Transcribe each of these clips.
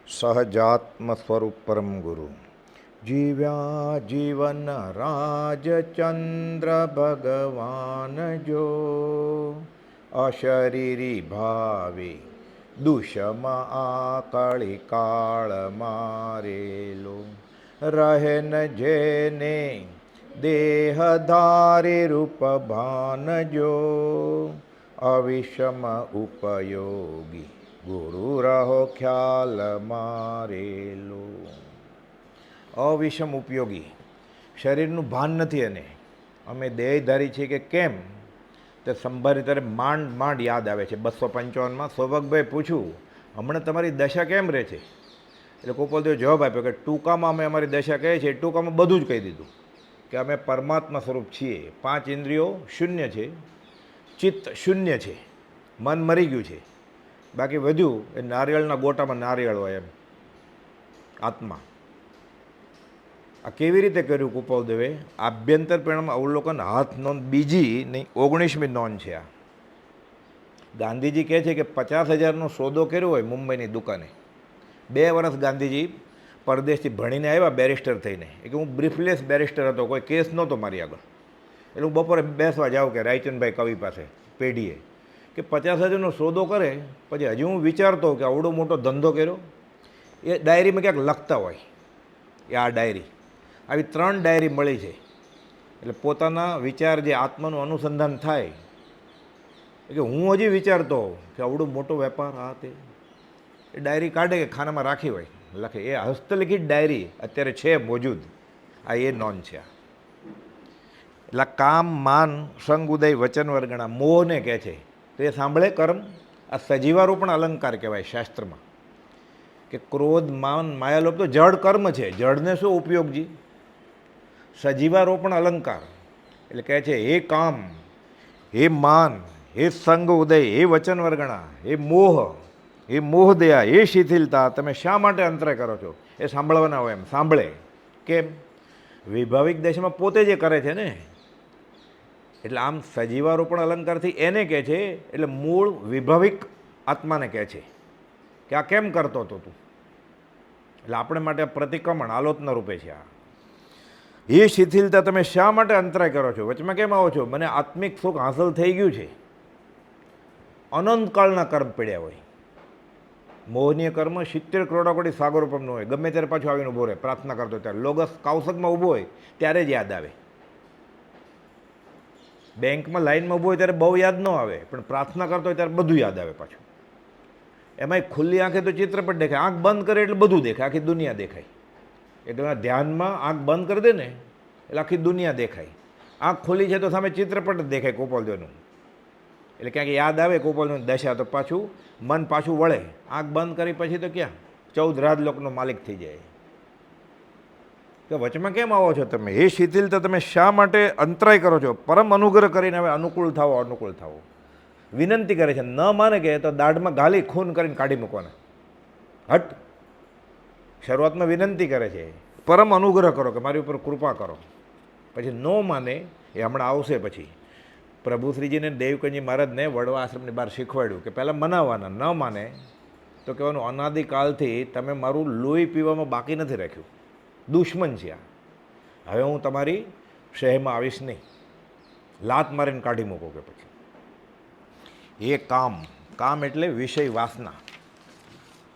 સહજાત્મ સ્વરૂપ પરમ ગુરુ જીવ્યા જીવન રાજચંદ્ર ભગવાન જો અશરીરી ભાવે દુષમાં આ કળી કાળ મારેલો રહે ન જેને દેહધારી રૂપ ભાન જો અવિષમ ઉપયોગી ગુરુ રહો ખ્યાલ મારેલો. અવિષમ ઉપયોગી શરીરનું ભાન નથી. એને અમે દેહધારી છીએ કે કેમ તે સંભારી ત્યારે માંડ માંડ યાદ આવે છે. 255માં સૌભગભાઈ પૂછ્યું, હમણાં તમારી દશા કેમ રહે છે? એટલે ગોપાલદેવ જવાબ આપ્યો કે ટૂંકામાં અમે અમારી દશા કહે છે, ટૂંકામાં બધું જ કહી દીધું કે અમે પરમાત્મા સ્વરૂપ છીએ. 5 ઇન્દ્રિયો શૂન્ય છે, ચિત્ત શૂન્ય છે, મન મરી ગયું છે, બાકી વધ્યું એ નારિયેળના ગોટામાં નારિયેળ હોય એમ આત્મા. આ કેવી રીતે કર્યું કૃપાલદેવે? આભ્યંતર પરિણામ અવલોકન હાથ નોંધ બીજી નહીં 19મી નોંધ છે આ. ગાંધીજી કહે છે કે 50,000નો સોદો કર્યો હોય મુંબઈની દુકાને. 2 વર્ષ ગાંધીજી પરદેશથી ભણીને આવ્યા બેરિસ્ટર થઈને. કે હું બ્રીફલેસ બેરિસ્ટર હતો, કોઈ કેસ નહોતો મારી આગળ. એટલે હું બપોરે બેસવા જાઉં કે રાયચંદભાઈ કવિ પાસે પેઢીએ કે 50,000નો સોદો કરે, પછી હજી હું વિચારતો કે આવડો મોટો ધંધો કર્યો. એ ડાયરીમાં ક્યાંક લખતા હોય એ આ ડાયરી. આવી 3 ડાયરી મળી છે. એટલે પોતાના વિચાર જે આત્માનું અનુસંધાન થાય કે હું હજી વિચારતો કે આવડો મોટો વેપાર આ તે. એ ડાયરી કાઢે કે ખાનામાં રાખી હોય લખે. એ હસ્તલિખિત ડાયરી અત્યારે છે મોજૂદ. આ એ નોંધ છે. એટલે કામ માન સંગ ઉદય વચન વર્ગણા મોહને કહે છે. તો એ સાંભળે કર્મ. આ સજીવારોપણ અલંકાર કહેવાય શાસ્ત્રમાં. કે ક્રોધ માન માયાલોભ તો જડ કર્મ છે. જડને શું ઉપયોગજી? સજીવારોપણ અલંકાર એટલે કહે છે હે કામ, હે માન, હે સંગ ઉદય, હે વચન વર્ગણા, હે મોહ, હે મોહદયા, હે શિથિલતા, તમે શા માટે અંતરે કરો છો? એ સાંભળવાના હોય એમ સાંભળે. કેમ? વિભાવિક દેશમાં પોતે જે કરે છે ને. એટલે આમ સજીવારોપણ અલંકારથી એને કહે છે. એટલે મૂળ વિભાવિક આત્માને કહે છે કે આ કેમ કરતો હતો તું? એટલે આપણે માટે પ્રતિક્રમણ આલોચના રૂપે છે આ. એ શિથિલતા, તમે શા માટે અંતરાય કરો છો? વચમાં કેમ આવો છો? મને આત્મિક સુખ હાંસલ થઈ ગયું છે. અનંતકાળના કર્મ પડ્યા હોય. મોહનીય કર્મ 70 કરોડાકોટી સાગર રૂપમનું હોય. ગમે ત્યારે પાછું આવીને ઊભો રહે. પ્રાર્થના કરતો ત્યારે લોગસ કાઉસકમાં ઊભો હોય ત્યારે જ યાદ આવે. બેંકમાં લાઈનમાં ઊભો હોય ત્યારે બહુ યાદ ન આવે, પણ પ્રાર્થના કરતો હોય ત્યારે બધું યાદ આવે પાછું. એમાંય ખુલ્લી આંખે તો ચિત્રપટ દેખાય. આંખ બંધ કરે એટલે બધું દેખાય, આખી દુનિયા દેખાય. એટલે ધ્યાનમાં આંખ બંધ કરી દે ને એટલે આખી દુનિયા દેખાય. આંખ ખુલ્લી છે તો સામે ચિત્રપટ જ દેખાય ગોપાલદેવનું. એટલે ક્યાંક યાદ આવે ગોપાલદેવની દશા તો પાછું મન પાછું વળે. આંખ બંધ કરી પછી તો ક્યાં 14 રાજલોકનો માલિક થઈ જાય. તો વચમાં કેમ આવો છો તમે? એ શિથિલતા, તમે શા માટે અંતરાય કરો છો? પરમ અનુગ્રહ કરીને હવે અનુકૂળ થાવો, અનુકૂળ થાવો. વિનંતી કરે છે. ન માને કે તો દાઢમાં ગાલી ખૂન કરીને કાઢી મૂકવાના. હટ. શરૂઆતમાં વિનંતી કરે છે, પરમ અનુગ્રહ કરો કે મારી ઉપર કૃપા કરો. પછી ન માને એ હમણાં આવશે. પછી પ્રભુશ્રીજીને દેવકંજી મહારાજને વડવા આશ્રમની બહાર શીખવાડ્યું કે પહેલાં મનાવવાના. ન માને તો કહેવાનું અનાદિકાલથી તમે મારું લોહી પીવામાં બાકી નથી રાખ્યું. દુશ્મન છે આ. હવે હું તમારી શહેરમાં આવીશ નહીં. લાત મારીને કાઢી મૂકો કે પછી. એ કામ. કામ એટલે વિષય વાસના.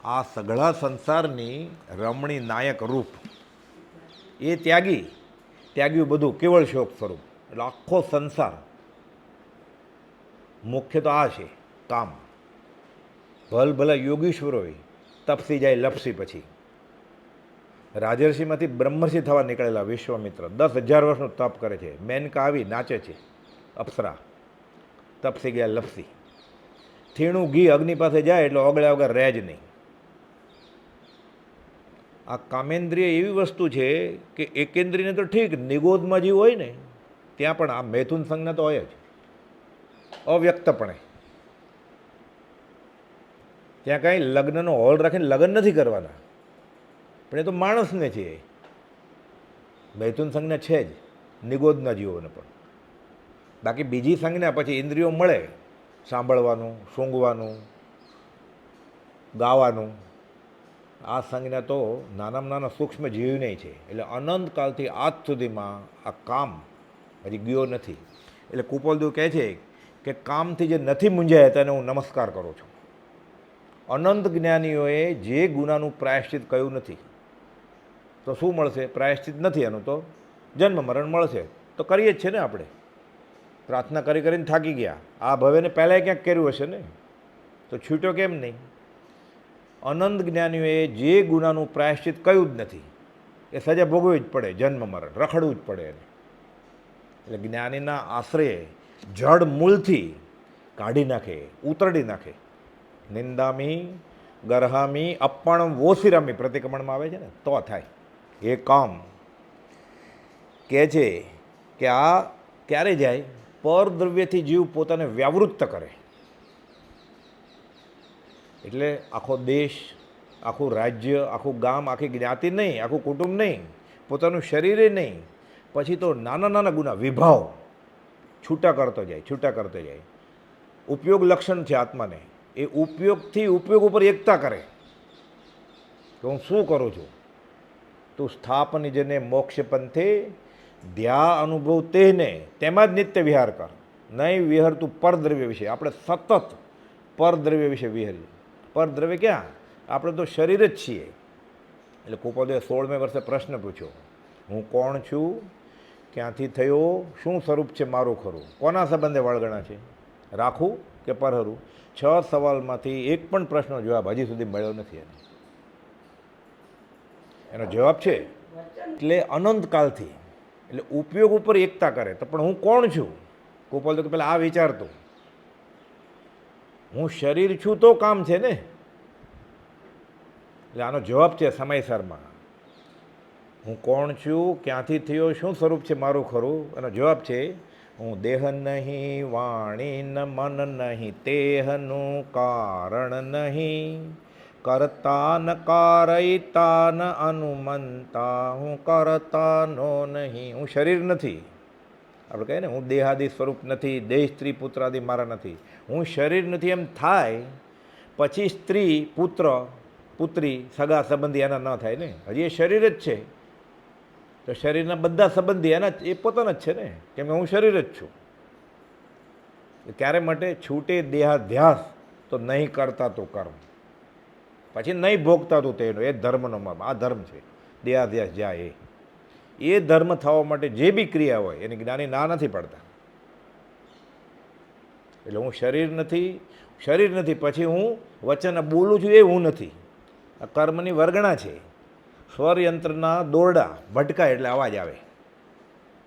આ સઘળા સંસારની રમણી નાયક રૂપ. એ ત્યાગ્યું બધું કેવળ શોક સ્વરૂપ. એટલે આખો સંસાર મુખ્ય તો આ છે કામ. ભલા યોગીશ્વરો હોય તપસી જાય લપસી. પછી રાજર્ષિમાંથી બ્રહ્મર્ષિ થવા નીકળેલા વિશ્વામિત્ર 10,000 વર્ષનું તપ કરે છે. મેનકા આવી નાચે છે, અપ્સરા તપસી ગયા લપસી. થીણું ઘી અગ્નિ પાસે જાય એટલે ઓગળ્યા વગર રહે જ નહીં. આ કામેન્દ્રિય એવી વસ્તુ છે કે એકેન્દ્રિયને તો ઠીક, નિગોદમાં જીવ હોય ને ત્યાં પણ આ મૈથુન સંજ્ઞા તો હોય જ અવ્યક્તપણે. ત્યાં કાંઈ લગ્નનો હોલ રાખીને લગ્ન નથી કરવાના, પણ એ તો માણસને છે. મૈથુન સંજ્ઞા છે જ નિગોદના જીવોને પણ. બાકી બીજી સંજ્ઞા પછી ઇન્દ્રિયો મળે, સાંભળવાનું, સૂંઘવાનું, ગાવાનું, આ સંજ્ઞા તો નાનામાં નાના સૂક્ષ્મ જીવની છે. એટલે અનંતકાળથી આજ સુધીમાં આ કામ હજી ગયો નથી. એટલે કુપોલદેવ કહે છે કે કામથી જે નથી મૂંઝાયા તેને હું નમસ્કાર કરું છું. અનંત જ્ઞાનીઓએ જે ગુનાનું પ્રાયશ્ચિત કહ્યું નથી, તો શું મળશે? પ્રાયશ્ચિત નથી એનું તો જન્મ મરણ મળશે. તો કરીએ જ છે ને આપણે. પ્રાર્થના કરી કરીને થાકી ગયા, આ ભવેને પહેલાંય ક્યાંક કર્યું હશે ને, તો છૂટ્યો કેમ નહીં? અનંત જ્ઞાનીઓએ જે ગુનાનું પ્રાયશ્ચિત કહ્યું જ નથી એ સજા ભોગવવી જ પડે, જન્મ મરણ રખડવું જ પડે એને. એટલે જ્ઞાનીના આશ્રયે જડ મૂળથી કાઢી નાખે, ઉતરડી નાખે. નિંદામી ગરહામી અપ્પણમ વોસિરામી પ્રતિક્રમણમાં આવે છે ને, તો થાય એ કામ. કહે છે કે આ ક્યારે જાય? પરદ્રવ્યથી જીવ પોતાને વ્યાવૃત્ત કરે. એટલે આખો દેશ, આખું રાજ્ય, આખું ગામ, આખી જ્ઞાતિ નહીં, આખું કુટુંબ નહીં, પોતાનું શરીરે નહીં, પછી તો નાના નાના ગુના વિભાવ છૂટા કરતો જાય, છૂટા કરતો જાય. ઉપયોગ લક્ષણ છે આત્માને. એ ઉપયોગથી ઉપયોગ ઉપર એકતા કરે કે હું શું કરું છું. તું સ્થાપન જેને મોક્ષ પંથે ધ્યા અનુભવ તેને તેમાં જ નિત્ય વિહાર કર. નહીં વિહર તું પરદ્રવ્ય વિશે. આપણે સતત પરદ્રવ્ય વિશે વિહરીએ. પરદ્રવ્ય ક્યાં? આપણે તો શરીર જ છીએ. એટલે કુપોલદેવે 16મે વર્ષે પ્રશ્ન પૂછ્યો, હું કોણ છું, ક્યાંથી થયો, શું સ્વરૂપ છે મારું ખરું, કોના સંબંધે વળગણા છે, રાખું કે પરહરું? 6 સવાલમાંથી એક પણ પ્રશ્નનો જવાબ હજી સુધી મળ્યો નથી. એનો જવાબ છે એટલે અનંતકાળથી. એટલે ઉપયોગ ઉપર એકતા કરે. તો પણ હું કોણ છું? કુપોલદેવ પહેલાં આ વિચારતો, હું શરીર છું તો કામ છે ને. એટલે આનો જવાબ છે સમયસરમાં. હું કોણ છું, ક્યાંથી થયો, શું સ્વરૂપ છે મારું ખરું? એનો જવાબ છે હું દેહ નહીં, વાણી ન મન નહીં, તેહનું કારણ નહીં, કરતા ન કારયતા ન અનુમંતા, હું કરતાનો નહીં. હું શરીર નથી. આપણે કહીએ ને હું દેહાદિ સ્વરૂપ નથી, દેહ સ્ત્રી પુત્ર આદિ મારા નથી. હું શરીર નથી એમ થાય પછી સ્ત્રી પુત્ર પુત્રી સગા સંબંધી એના ન થાય ને. હજી એ શરીર જ છે. તો શરીરના બધા સંબંધી એના એ પોતાના જ છે ને, કેમ કે હું શરીર જ છું. ક્યારે માટે? છૂટે દેહાધ્યાસ તો નહીં કરતા તું કર્મ, પછી નહીં ભોગતા તું તેનો. એ ધર્મનો માપ. આ ધર્મ છે. દેહાધ્યાસ જાય એ ધર્મ થવા માટે જે બી ક્રિયા હોય એની જ્ઞાની ના નથી પડતા. એટલે હું શરીર નથી, શરીર નથી પછી હું વચન બોલું છું એ હું નથી. આ કર્મની વર્ગણા છે. સ્વરયંત્રના દોરડા ભટકાય એટલે અવાજ આવે.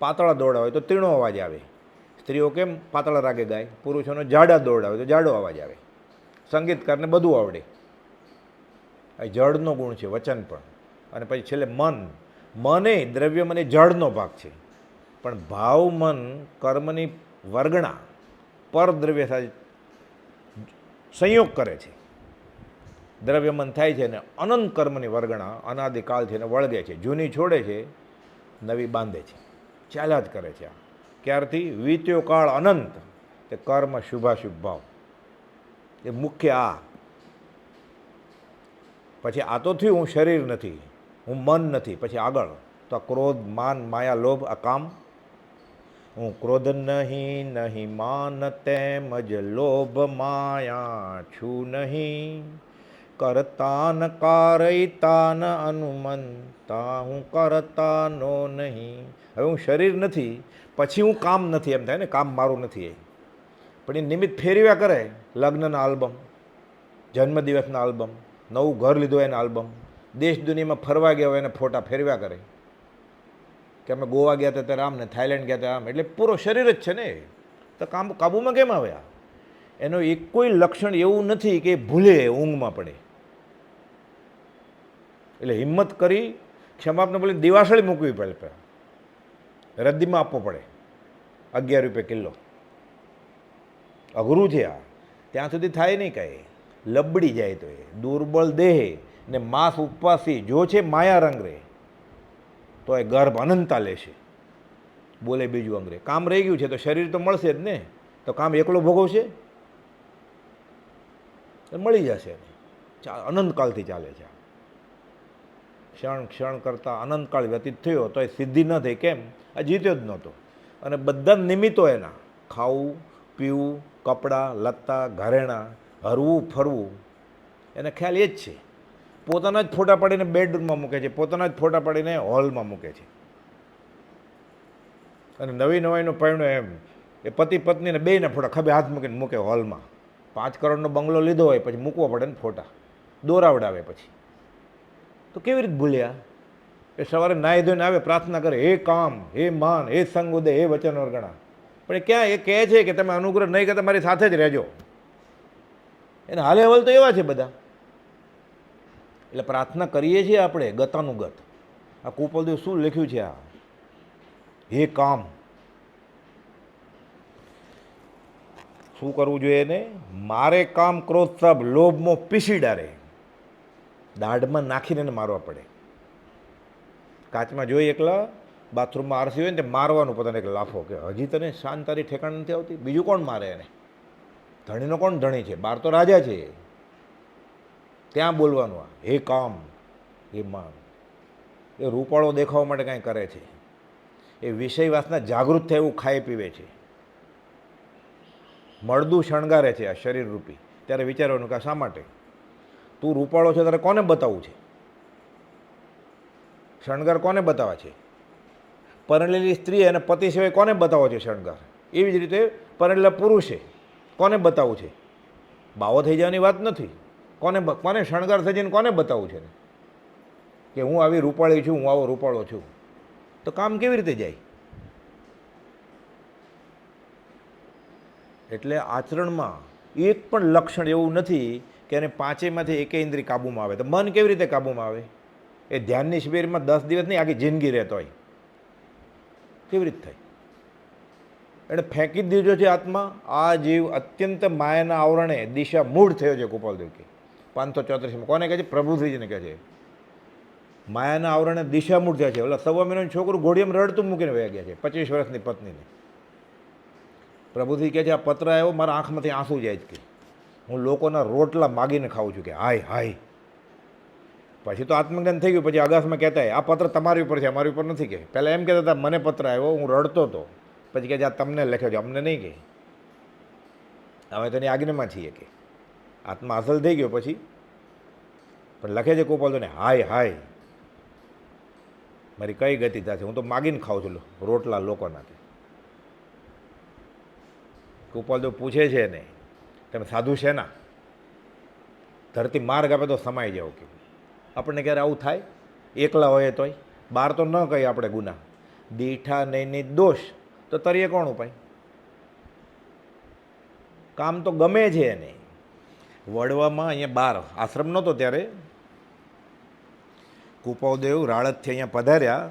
પાતળા દોરડા હોય તો તીણો અવાજ આવે. સ્ત્રીઓ કેમ પાતળા રાગે ગાય, પુરુષોનો જાડા દોરડા હોય તો જાડો અવાજ આવે. સંગીતકારને બધું આવડે. આ જળનો ગુણ છે વચન પણ. અને પછી છેલ્લે મન. મને દ્રવ્ય મને જળનો ભાગ છે, પણ ભાવ મન કર્મની વર્ગણા પરદ્રવ્ય સાથે સંયોગ કરે છે. દ્રવ્ય મન થાય છે ને અનંત કર્મની વર્ગણા અનાદિકાળથી એને વળગે છે. જૂની છોડે છે, નવી બાંધે છે, ચાલ્યા જ કરે છે. આ ક્યારથી? વીત્યો કાળ અનંત. તે કર્મ શુભાશુભ ભાવ એ મુખ્ય. આ પછી આ તો થયું હું શરીર નથી, હું મન નથી. પછી આગળ તો આ ક્રોધ માન માયા લોભ આ કામ. હું ક્રોધ નહીં, નહીં માન તેમજ લોભ માયા છું નહીં, કરતા ન કારયતા ન અનુમંતા, હું કરતાનો નહીં. હવે હું શરીર નથી પછી હું કામ નથી એમ થાય ને, કામ મારું નથી. પણ એ નિમિત્ત ફેરવ્યા કરે. લગ્નના આલ્બમ, જન્મદિવસના આલ્બમ, નવું ઘર લીધું એના આલ્બમ, દેશ દુનિયામાં ફરવા ગયા હોય એને ફોટા ફેરવ્યા કરે કે અમે ગોવા ગયા હતા ત્યારે આમ ને થાઈલેન્ડ ગયા હતા આમ. એટલે પૂરો શરીર જ છે ને. તો કામ કાબૂમાં કેમ આવ્યા? એનો એક કોઈ લક્ષણ એવું નથી કે ભૂલે ઊંઘમાં પડે. એટલે હિંમત કરી ક્ષમાપને બોલી દિવાસળી મૂકવી પડે, રદ્દીમાં આપવો પડે. 11 રૂપિયા કિલો અઘરું છે આ. ત્યાં સુધી થાય નહીં કાંઈ. લબડી જાય તો એ દુર્બળ દેહ ને માંસ ઉપવાસી જો છે માયા રંગ રે તો એ ગર્ભ અનંતા લેશે. બોલે બીજું અંગરે. કામ રહી ગયું છે તો શરીર તો મળશે જ ને. તો કામ એકલો ભોગવશે? મળી જશે. અનંતકાળથી ચાલે છે. ક્ષણ ક્ષણ કરતાં અનંતકાળ વ્યતીત થયો તો એ સિદ્ધિ ન થઈ. કેમ? આ જીત્યો જ નહોતો. અને બધા નિમિત્તો એના ખાવું પીવું, કપડાં લત્તા ઘરેણાં, હરવું ફરવું, એને ખ્યાલ એ જ છે. પોતાના જ ફોટા પાડીને બેડરૂમમાં મૂકે છે, પોતાના જ ફોટા પાડીને હોલમાં મૂકે છે. અને નવી નવાઈનો પરણો એમ એ પતિ પત્નીને બેયના ફોટા ખભે હાથ મૂકીને મૂકે હોલમાં. 5 કરોડનો બંગલો લીધો હોય પછી મૂકવો પડે ને ફોટા, દોરાવડાવે પછી. તો કેવી રીતે ભૂલ્યા? એ સવારે નાહી ધોઈને આવે, પ્રાર્થના કરે, હે કામ, હે માન, હે સંગ ઉદય, હે વચન વર્ગણા. પણ એ ક્યાં? એ કહે છે કે તમે અનુગ્રહ નહીં કરતા મારી સાથે જ રહેજો. એને હાલે હવલ તો એવા છે બધા. એટલે પ્રાર્થના કરીએ છીએ આપણે ગતાનુગત. આ કુપલદેવ શું લખ્યું છે? આ હે કામ, શું કરવું જોઈએ એને? મારે કામ ક્રોધ સબ લોભ મોહ પીસી ડારે, દાઢમાં નાખીને એને મારવા પડે. કાચમાં જોઈ એકલા બાથરૂમમાં આરસી હોય ને તે મારવાનું પોતાને એક લાફો, કે હજી તને શાંત તારી ઠેકાણ નથી આવતી? બીજું કોણ મારે એને? ધણીનો કોણ ધણી છે? બહાર તો રાજા છે. ત્યાં બોલવાનું આ હે કામ, હે માન. એ રૂપાળો દેખાવા માટે કાંઈ કરે છે. એ વિષય વાસના જાગૃત થાય એવું ખાઈ પીવે છે, મળદું શણગારે છે આ શરીર રૂપી. ત્યારે વિચારવાનું કે શા માટે? તું રૂપાળો છે ત્યારે કોને બતાવવું છે? શણગાર કોને બતાવવા છે? પરણેલી સ્ત્રી અને પતિ સિવાય કોને બતાવો છે શણગાર? એવી જ રીતે પરણેલા પુરુષે કોને બતાવવું છે? બાવો થઈ જવાની વાત નથી. કોને શણગાર થઈ જઈને કોને બતાવવું છે કે હું આવી રૂપાળી છું, હું આવો રૂપાળો છું? તો કામ કેવી રીતે જાય? એટલે આચરણમાં એક પણ લક્ષણ એવું નથી કે એને પાંચેયમાંથી એકે ઇન્દ્રિય કાબૂમાં આવે. તો મન કેવી રીતે કાબૂમાં આવે? એ ધ્યાનની શિબિરમાં 10 દિવસ નહીં, આખી જિંદગી રહેતો હોય. કેવી રીતે થાય? એને ફેંકી જ દીધો છે આત્મા. આ જીવ અત્યંત માયાના આવરણે દિશા મૂળ થયો છે. કુપાલદેવ કે 534માં કોને કહે છે? પ્રભુશ્રીજીને કહે છે. માયાના આવરણે દિશા મૂળ થયા છે. ઓલા 1.25 મહિનાનું છોકરું ઘોડીયામાં રડતું મૂકીને વયા ગયા છે 25 વર્ષની પત્નીને. પ્રભુજી કહે છે આ પત્ર આવ્યો, મારા આંખમાંથી આંસુ જાય છે કે હું લોકોના રોટલા માગીને ખાઉં છું. કે હાય હાય. પછી તો આત્મજ્ઞાન થઈ ગયું. પછી આકાશમાં કહેતા આ પત્ર તમારી ઉપર છે, અમારી ઉપર નથી. કે પહેલાં એમ કહેતા હતા મને પત્ર આવ્યો, હું રડતો હતો. પછી કહે છે આ તમને લખ્યો છે, અમને નહીં. કે અમે તેની આજ્ઞામાં છીએ. કે આત્મા અસલ થઈ ગયો પછી પણ લખે છે કુપાલદેવને હાય હાય, મારી કઈ ગતિ થશે? હું તો માગીને ખાઉં છું રોટલા લોકોના. કુપાલદેવ પૂછે છે એને તમે સાધુ છે ના? ધરતી માર્ગ આપે તો સમાઈ જાઓ. કે આપણને ક્યારે આવું થાય? એકલા હોય તોય બહાર તો ન કહીએ આપણે ગુના, દીઠા નહીં દોષ તો તરીએ કોણ ઉપાય? કામ તો ગમે છે એને. વડવામાં અહીંયા બહાર આશ્રમ નહોતો ત્યારે કુપાલદેવ રાળતથી અહીંયા પધાર્યા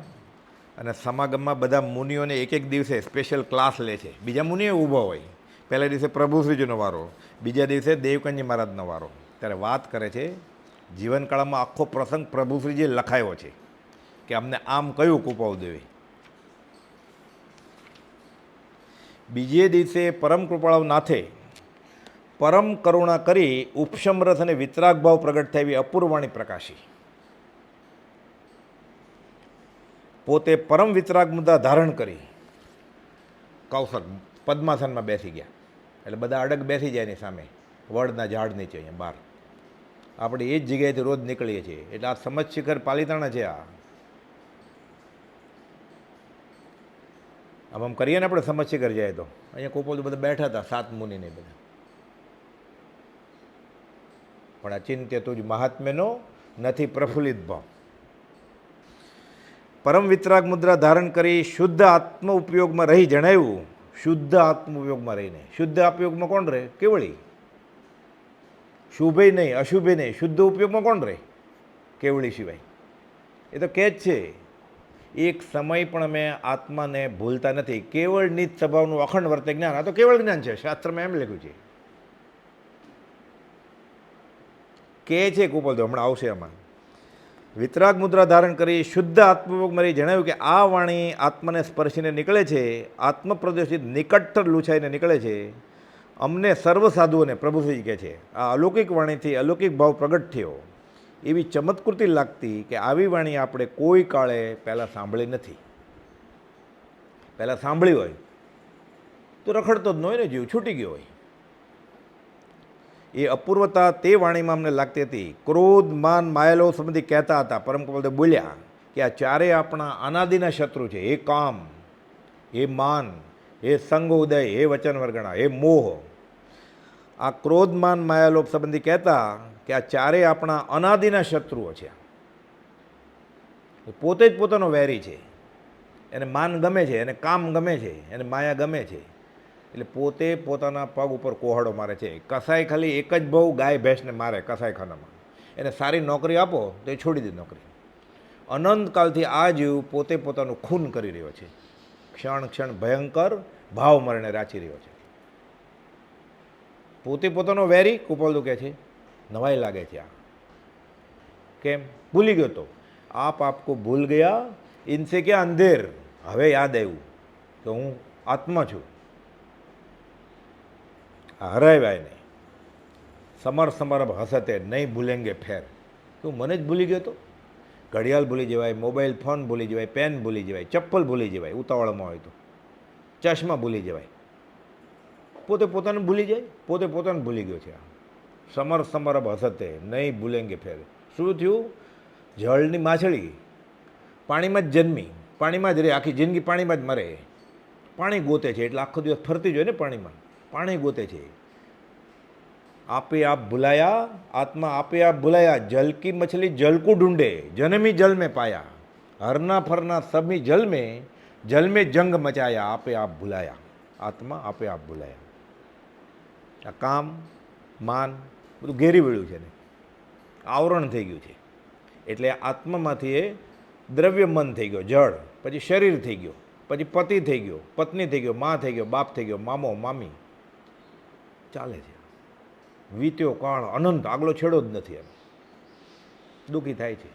અને સમાગમમાં બધા મુનિઓને એક એક દિવસે સ્પેશિયલ ક્લાસ લે છે. બીજા મુનિઓ ઊભા હોય. પહેલા દિવસે પ્રભુશ્રીજીનો વારો, બીજા દિવસે દેવકનજી મહારાજનો વારો. ત્યારે વાત કરે છે જીવનકાળમાં આખો પ્રસંગ પ્રભુશ્રીજીએ લખાયો છે કે અમને આમ કહ્યું કુપાલદેવે. બીજે દિવસે પરમ કૃપાળુ નાથે પરમ કરુણા કરી ઉપશમ રસ અને વિતરાગ ભાવ પ્રગટ થાય એવી અપૂર્વાણી પ્રકાશી. પોતે પરમ વિતરાગ મુદ્દા ધારણ કરી કૌશલ પદ્માસનમાં બેસી ગયા. એટલે બધા અડગ બેસી જાય એની સામે વડના ઝાડ નીચે અહીંયા બહાર. આપણે એ જ જગ્યાએથી રોજ નીકળીએ છીએ. એટલે આ સમજ શિખર પાલિતાણા છે. આમ કરીએ ને આપણે સમજ શિખર જાય તો અહીંયા કુપાલદેવ બધા બેઠા હતા 7 મુનિને બધા. પણ અચિંત્ય તુજ મહાત્મ્યનો નથી પ્રફુલ્લિત ભાવ. પરમ વિતરાગ મુદ્રા ધારણ કરી શુદ્ધ આત્મ ઉપયોગમાં રહી જણાવ્યું. શુદ્ધ આત્મ ઉપયોગમાં રહીને શુદ્ધ ઉપયોગમાં કોણ રહે? કેવળી. શુભે નહીં અશુભે નહીં, શુદ્ધ ઉપયોગમાં કોણ રહે? કેવળી સિવાય. એ તો કહે જ છે એક સમય પણ અમે આત્માને ભૂલતા નથી. કેવળ નિજ સ્વભાવનું અખંડ વર્તે જ્ઞાન. આ તો કેવળ જ્ઞાન છે. શાસ્ત્રમાં એમ લખ્યું છે. કહે છે કુપાલદેવ હમણાં આવશે આમાં. વિતરાગ મુદ્રા ધારણ કરી શુદ્ધ આત્મયોગમાં રહી જણાવ્યું કે આ વાણી આત્માને સ્પર્શીને નીકળે છે, આત્મપ્રદર્શિત નિકટતર લૂછાઈને નીકળે છે. અમને સર્વ સાધુઓને પ્રભુશ્રી કહે છે આ અલૌકિક વાણીથી અલૌકિક ભાવ પ્રગટ થયો. એવી ચમત્કૃતિ લાગતી કે આવી વાણી આપણે કોઈ કાળે પહેલાં સાંભળી નથી. પહેલાં સાંભળી હોય તો રખડતો જ ન હોય ને, જીવ છૂટી ગયો હોય. એ અપૂર્વતા તે વાણીમાં અમને લાગતી હતી. ક્રોધ, માન, માયેલો સંબંધી કહેતા હતા. પરમ કૃપાળુ બોલ્યા કે આ ચારે આપણા અનાદિના શત્રુ છે. એ કામ, એ માન, એ સંગ ઉદય, એ વચન વર્ગણા, એ મોહ. આ ક્રોધ, માન, માયાલોભ સંબંધી કહેતા કે આ ચારે આપણા અનાદિના શત્રુઓ છે. પોતે જ પોતાનો વેરી છે. એને માન ગમે છે, એને કામ ગમે છે, એને માયા ગમે છે. એટલે પોતે પોતાના પગ ઉપર કોહડો મારે છે. કસાઈ ખાલી એક જ બહુ ગાય ભેંસને મારે કસાઈખાનામાં. એને સારી નોકરી આપો તો એ છોડી દે નોકરી. અનંતકાલથી આ જીવ પોતે પોતાનું ખૂન કરી રહ્યો છે. ક્ષણ ક્ષણ ભયંકર ભાવ મરણે રાચી રહ્યો છે. પોતે પોતાનો વેરી કૃપાળુ કહે છે. નવાઈ લાગે છે આ. કેમ? ભૂલી ગયો તો. આપ આપકો ભૂલ ગયા ઇનસે ક્યાં અંધેર. હવે યાદ આવ્યું કે હું આત્મા છું. હરાવ્યા નહીં. સમર સમરભ હસતે નહીં ભૂલેંગે ફેર. તું મને જ ભૂલી ગયો તો. ઘડિયાળ ભૂલી જવાય, મોબાઈલ ફોન ભૂલી જવાય, પેન ભૂલી જવાય, ચપ્પલ ભૂલી જવાય ઉતાવળમાં હોય તો, ચશ્મા ભૂલી જવાય. પોતે પોતાને ભૂલી જાય, પોતે પોતાને ભૂલી ગયો છે. સમર સમરભ હસતે નહીં ભૂલેંગે ફેર. શું થયું? જળની માછલી પાણીમાં જ જન્મી, પાણીમાં જ રહે, આખી જિંદગી પાણીમાં જ મરે. પાણી ગોતે છે એટલે આખો દિવસ ફરતી જ હોય ને પાણીમાં. પાણી ગોતે છે. આપે આપ ભૂલાયા, આત્મા આપે આપ ભૂલાયા. જલ કી મછલી જલ કો ઢૂંઢે, જન્મી જલ में पाया. हरना फरना सभी जल में जंग मचाया. आपे आप भूलाया, આત્મા આપે આપ ભૂલાયા. આ કામ, માન બધું ઘેરી વળ્યું છે ને, આવરણ થઈ ગયું છે. એટલે આત્મામાંથી એ દ્રવ્ય મન થઈ ગયો, જળ, પછી શરીર થઈ ગયો, પછી પતિ થઈ ગયો, પત્ની થઈ ગયો, મા થઈ ગયો, બાપ થઈ ગયો, મામો મામી. ચાલે છે. વીત્યો કાળ અનંત, આગલો છેડો જ નથી. એમ દુઃખી થાય છે.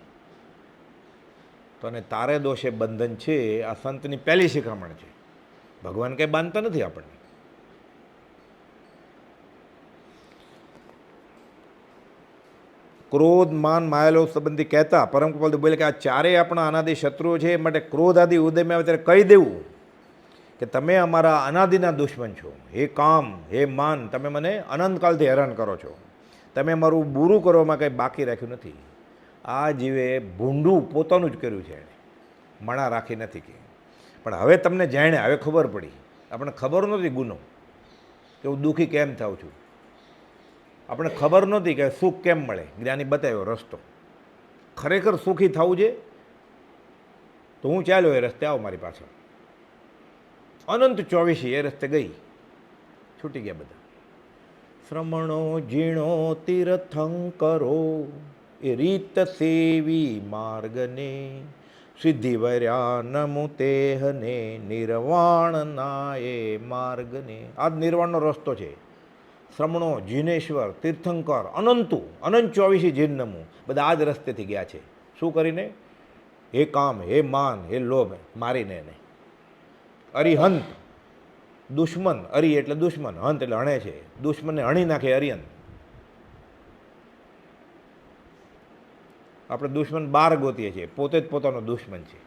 તો અને તારે દોષે બંધન છે, આ સંતની પહેલી શિખામણ છે. ભગવાન કંઈ બાંધતા નથી આપણને. ક્રોધ, માન, માયાલોભ સંબંધી કહેતા પરમ કૃપાળુ બોલે કે આ ચારેય આપણા અનાદિ શત્રુઓ છે. એ માટે ક્રોધ આદિ ઉદયમાં આવે ત્યારે કહી દેવું કે તમે અમારા અનાદિના દુશ્મન છો. હે કામ, હે માન, તમે મને અનંતકાલથી હેરાન કરો છો. તમે મારું બુરું કરવામાં કંઈ બાકી રાખ્યું નથી. આ જીવે ભૂંડું પોતાનું જ કર્યું છે. એણે મણા રાખી નથી કે. પણ હવે તમને જાણે, હવે ખબર પડી. આપણને ખબર નહોતી ગુનો કે હું દુઃખી કેમ થાઉં છું. આપણે ખબર નહોતી કે સુખ કેમ મળે. જ્ઞાની બતાવ્યો રસ્તો. ખરેખર સુખી થવું છે તો હું ચાલ્યો એ રસ્તે, આવો મારી પાછળ. અનંત 24 એ રસ્તે ગઈ, છૂટી ગયા બધા. શ્રમણો ઝીણો તીર્થંકરો એ રીત સેવી માર્ગને, સિદ્ધિ વર્યા નમુ તેહને નિર્વાણના એ માર્ગને. આ જ નિર્વાણનો રસ્તો છે. શ્રમણો, જીનેશ્વર, તીર્થંકર, અનંત 24 જીન નમું બધા આ જ રસ્તેથી ગયા છે. શું કરીને? હે કામ, હે માન, હે લોભ મારીને એને. અરિહંત, દુશ્મન. અરી એટલે દુશ્મન, હંત એટલે હણે છે. દુશ્મનને હણી નાખે અરિહંત. આપણે દુશ્મન બાર ગોતીએ છીએ, પોતે જ પોતાનો દુશ્મન છે.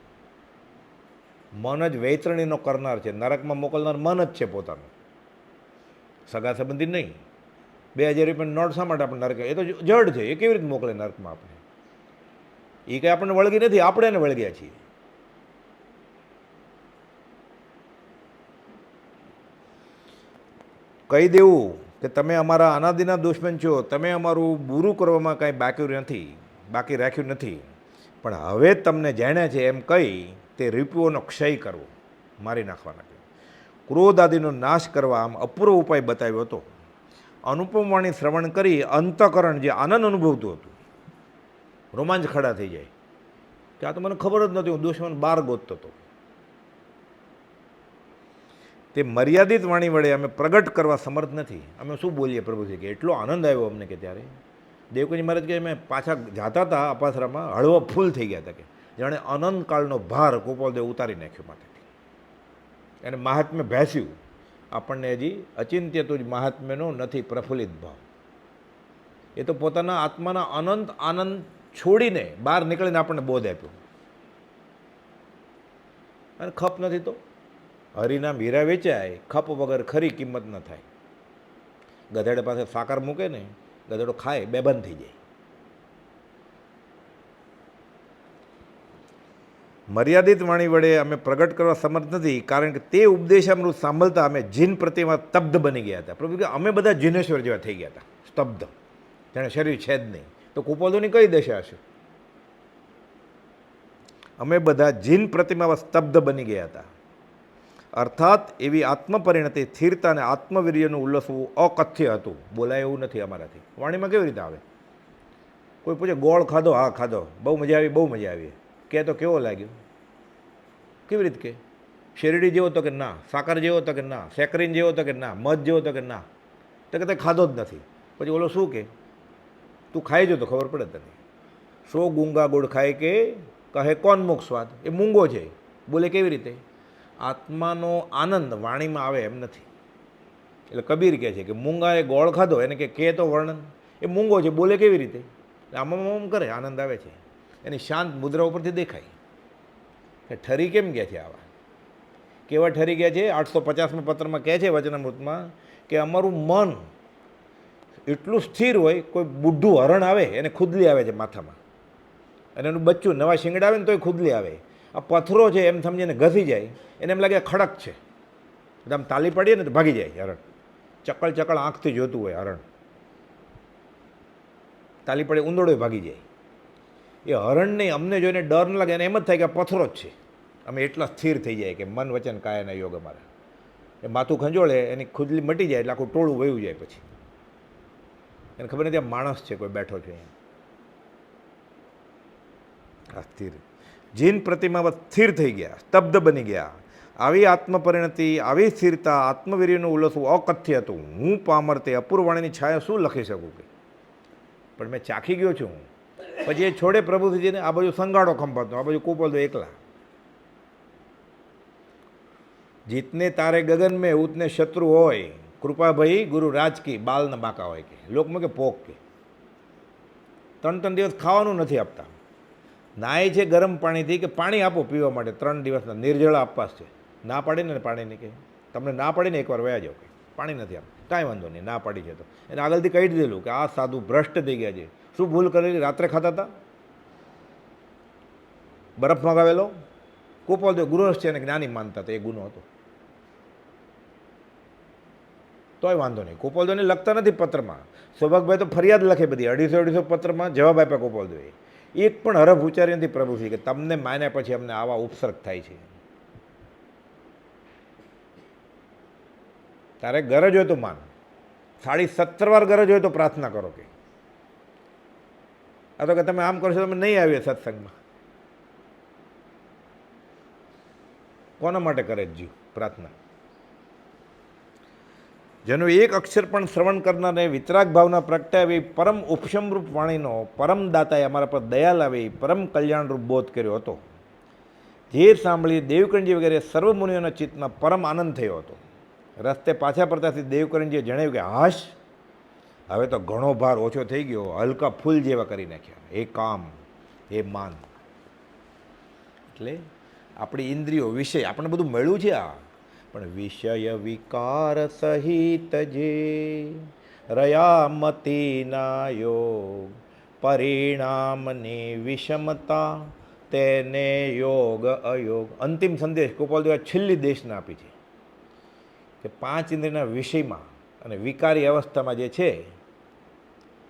મન જ વૈતરણીનો કરનાર છે. નરકમાં મોકલનાર મન જ છે પોતાનું, સગા સંબંધી નહીં. 2000 રૂપિયાની નોટ શા માટે આપણે નરક? એ તો જડ છે. એ કેવી રીતે મોકલે નરકમાં આપણે? એ કંઈ આપણને વળગી નથી, આપણે એને વળગ્યા છીએ. કહી દેવું કે તમે અમારા અનાદિના દુશ્મન છો. તમે અમારું બુરું કરવામાં કાંઈ બાકી રાખ્યું નથી. પણ હવે તમને જાણ્યા છે એમ કહી તે રીપુઓનો ક્ષય કરવો, મારી નાખવાના. ક્રોધ આદિનો નાશ કરવા આમ અપૂર્વ ઉપાય બતાવ્યો હતો. અનુપમ વાણી શ્રવણ કરી અંતઃકરણ જે આનંદ અનુભવતું હતું, રોમાંચ ખડા થઈ જાય કે આ તો મને ખબર જ નથી, હું દુશ્મન બાર ગોતતો હતો. તે મર્યાદિત વાણી વડે અમે પ્રગટ કરવા સમર્થ નથી. અમે શું બોલીએ પ્રભુજી કે એટલો આનંદ આવ્યો અમને કે ત્યારે દેવકુંજ મહારાજ કે અમે પાછા જાતા હતા અપાસરામાં, હળવા ફૂલ થઈ ગયા હતા કે જાણે અનંતકાળનો ભાર ગોપાલદેવ ઉતારી નાખ્યો માટે. એને મહાત્મ્ય ભેસ્યું. આપણને હજી અચિંત્ય તુજ મહાત્મ્યનો નથી પ્રફુલ્લિત ભાવ. એ તો પોતાના આત્માના અનંત આનંદ છોડીને બહાર નીકળીને આપણને બોધ આપ્યો. અને ખપ નથી તો હરિનામ હીરા વેચાય, ખપ વગર ખરી કિંમત ન થાય. ગધેડા પાસે સાકર મૂકે ને, ગધેડો ખાય બેબંધ થઈ જાય. મર્યાદિત વાણી વડે અમે પ્રગટ કરવા સમર્થ નથી, કારણ કે તે ઉપદેશામૃત સાંભળતા અમે જીન પ્રત્યેમાં સ્તબ્ધ બની ગયા હતા. પ્રભુ કે અમે બધા જીનેશ્વર જેવા થઈ ગયા હતા, સ્તબ્ધ, જેને શરીર છે જ નહીં. તો કુપોદોની કઈ દશા હશે? અમે બધા જીન પ્રતિમામાં સ્તબ્ધ બની ગયા હતા. અર્થાત એવી આત્મપરિણતિ, સ્થિરતા અને આત્મવીર્યનું ઉલ્લસવું અકથ્ય હતું. બોલાય એવું નથી અમારાથી. વાણીમાં કેવી રીતે આવે? કોઈ પૂછે ગોળ ખાધો? હા ખાધો. બહુ મજા આવી? બહુ મજા આવી. કે તો કેવો લાગ્યો? કેવી રીતે કે? શેરડી જેવો તો કે ના, સાકર જેવો તો કે ના, સેકરીન જેવો તો કે ના, મધ જેવો તો કે ના. તો કે તે ખાધો જ નથી. પછી ઓલો શું કે? તું ખાઈ જો તો ખબર પડે તને. સો ગુંગા ગુડ ખાય કે કહે કોણ મુખ સ્વાદ? એ મૂંગો છે. બોલે કેવી રીતે? આત્માનો આનંદ વાણીમાં આવે એમ નથી. એટલે કબીર કહે છે કે મૂંગાએ ગોળ ખાધો, એને કે તો વર્ણન. એ મૂંગો છે, બોલે કેવી રીતે? આમ કરે, આનંદ આવે છે. એની શાંત મુદ્રા ઉપરથી દેખાય. કે ઠરી કેમ કહે છે આવા? કેવા ઠરી ગયા છે? 850માં પત્રમાં કહે છે વચનામૃતમાં કે અમારું મન એટલું સ્થિર હોય, કોઈ બુઢું હરણ આવે એને ખુદલી આવે છે માથામાં, અને એનું બચ્ચું નવા શિંગડા આવે ને તોય ખુદલી આવે. આ પથ્થરો છે એમ સમજીને ઘસી જાય, એને એમ લાગે ખડક છે. એટલે આમ તાલી પાડીએ ને તો ભાગી જાય હરણ. ચકળ ચકળ આંખથી જોતું હોય હરણ, તાલી પડે ઉંદરડો ભાગી જાય. એ હરણને અમને જોઈને ડર ન લાગે, એને એમ જ થાય કે આ પથ્થરો જ છે. અમે એટલા સ્થિર થઈ જાય કે મન વચન કાયાના યોગ અમારા. એ માથું ખંજોળે, એની ખુદલી મટી જાય એટલે આખું ટોળું વયું જાય. પછી એને ખબર નથી આ માણસ છે, કોઈ બેઠો છે અહીંયા. આ સ્થિર જીન પ્રતિમામાં સ્થિર થઈ ગયા, સ્તબ્ધ બની ગયા. આવી આત્મપરિણતિ, આવી સ્થિરતા, આત્મવીર્યનું ઉલ્લસવું અકથ્ય હતું. હું પામર તે અપૂર્વાણીની છાયા શું લખી શકું કે? પણ મેં ચાખી ગયો છું. પછી એ છોડે પ્રભુજીને, આ બાજુ સંગાડો ખંભાતનો, આ બાજુ કુપોદો એકલા. જીતને તારે ગગન મેં ઉતને શત્રુ હોય, કૃપા ભાઈ ગુરુ રાજ કી બાલ ન બાકા હોય કે લોકમાં કે પોક કે 3 દિવસ ખાવાનું નથી આપતા. નાય છે ગરમ પાણીથી કે પાણી આપો પીવા માટે, 3 દિવસના નિર્જળા આપવા છે. ના પાડીને પાણીની કે તમને ના પાડીને એકવાર વયા જાઓ કે પાણી નથી આપતું, કાંઈ વાંધો નહીં, ના પાડી છે તો એને આગળથી કહી દીધેલું કે આ સાધુ ભ્રષ્ટ થઈ ગયા છે. શું ભૂલ કરેલી? રાત્રે ખાતા હતા, બરફ મગાવેલો. કુપોદો ગૃહસ્થ છે અને જ્ઞાની માનતા હતા, એ ગુનો હતો. તોય વાંધો નહીં, કુપોદોને લખતા નથી પત્રમાં. સૌભાગભાઈ તો ફરિયાદ લખે બધી, 250 પત્રમાં જવાબ આપ્યા કુપોદોએ. એક પણ હરફ ઉચ્ચારી નથી પ્રભુશ્રી કે તમને માન્યા પછી અમને આવા ઉપસર્ગ થાય છે. તારે ગરજ હોય તો માન, 17.5 વાર ગરજ હોય તો પ્રાર્થના કરો કે આ તો કે તમે આમ કરશો તમે નહીં આવીએ સત્સંગમાં. કોના માટે કરે જીવ પ્રાર્થના? જેનું એક અક્ષર પણ શ્રવણ કરનારને વિતરાગ ભાવના પ્રગટાવી પરમ ઉપશમરૂપ વાણીનો પરમ દાતાએ અમારા પર દયા લાવી પરમ કલ્યાણરૂપ બોધ કર્યો હતો. જે સાંભળી દેવકરણજી વગેરે સર્વ મુનિઓના ચિત્તમાં પરમ આનંદ થયો હતો. રસ્તે પાછા પડતાથી દેવકરણજીએ જણાવ્યું કે હાશ, હવે તો ઘણો ભાર ઓછો થઈ ગયો, હલકા ફૂલ જેવા કરી નાખ્યા. એ કામ, એ માન. એટલે આપણી ઇન્દ્રિયો, વિષય, આપણે બધું મળ્યું છે આ, પણ વિષય વિકાર સહિત જે રયામતીના યોગ પરિણામની વિષમતા તેને યોગ અયોગ. અંતિમ સંદેશ ગોપાલદેવે છેલ્લી દેશના આપી છે કે 5 ઇન્દ્રિયના વિષયમાં અને વિકારી અવસ્થામાં જે છે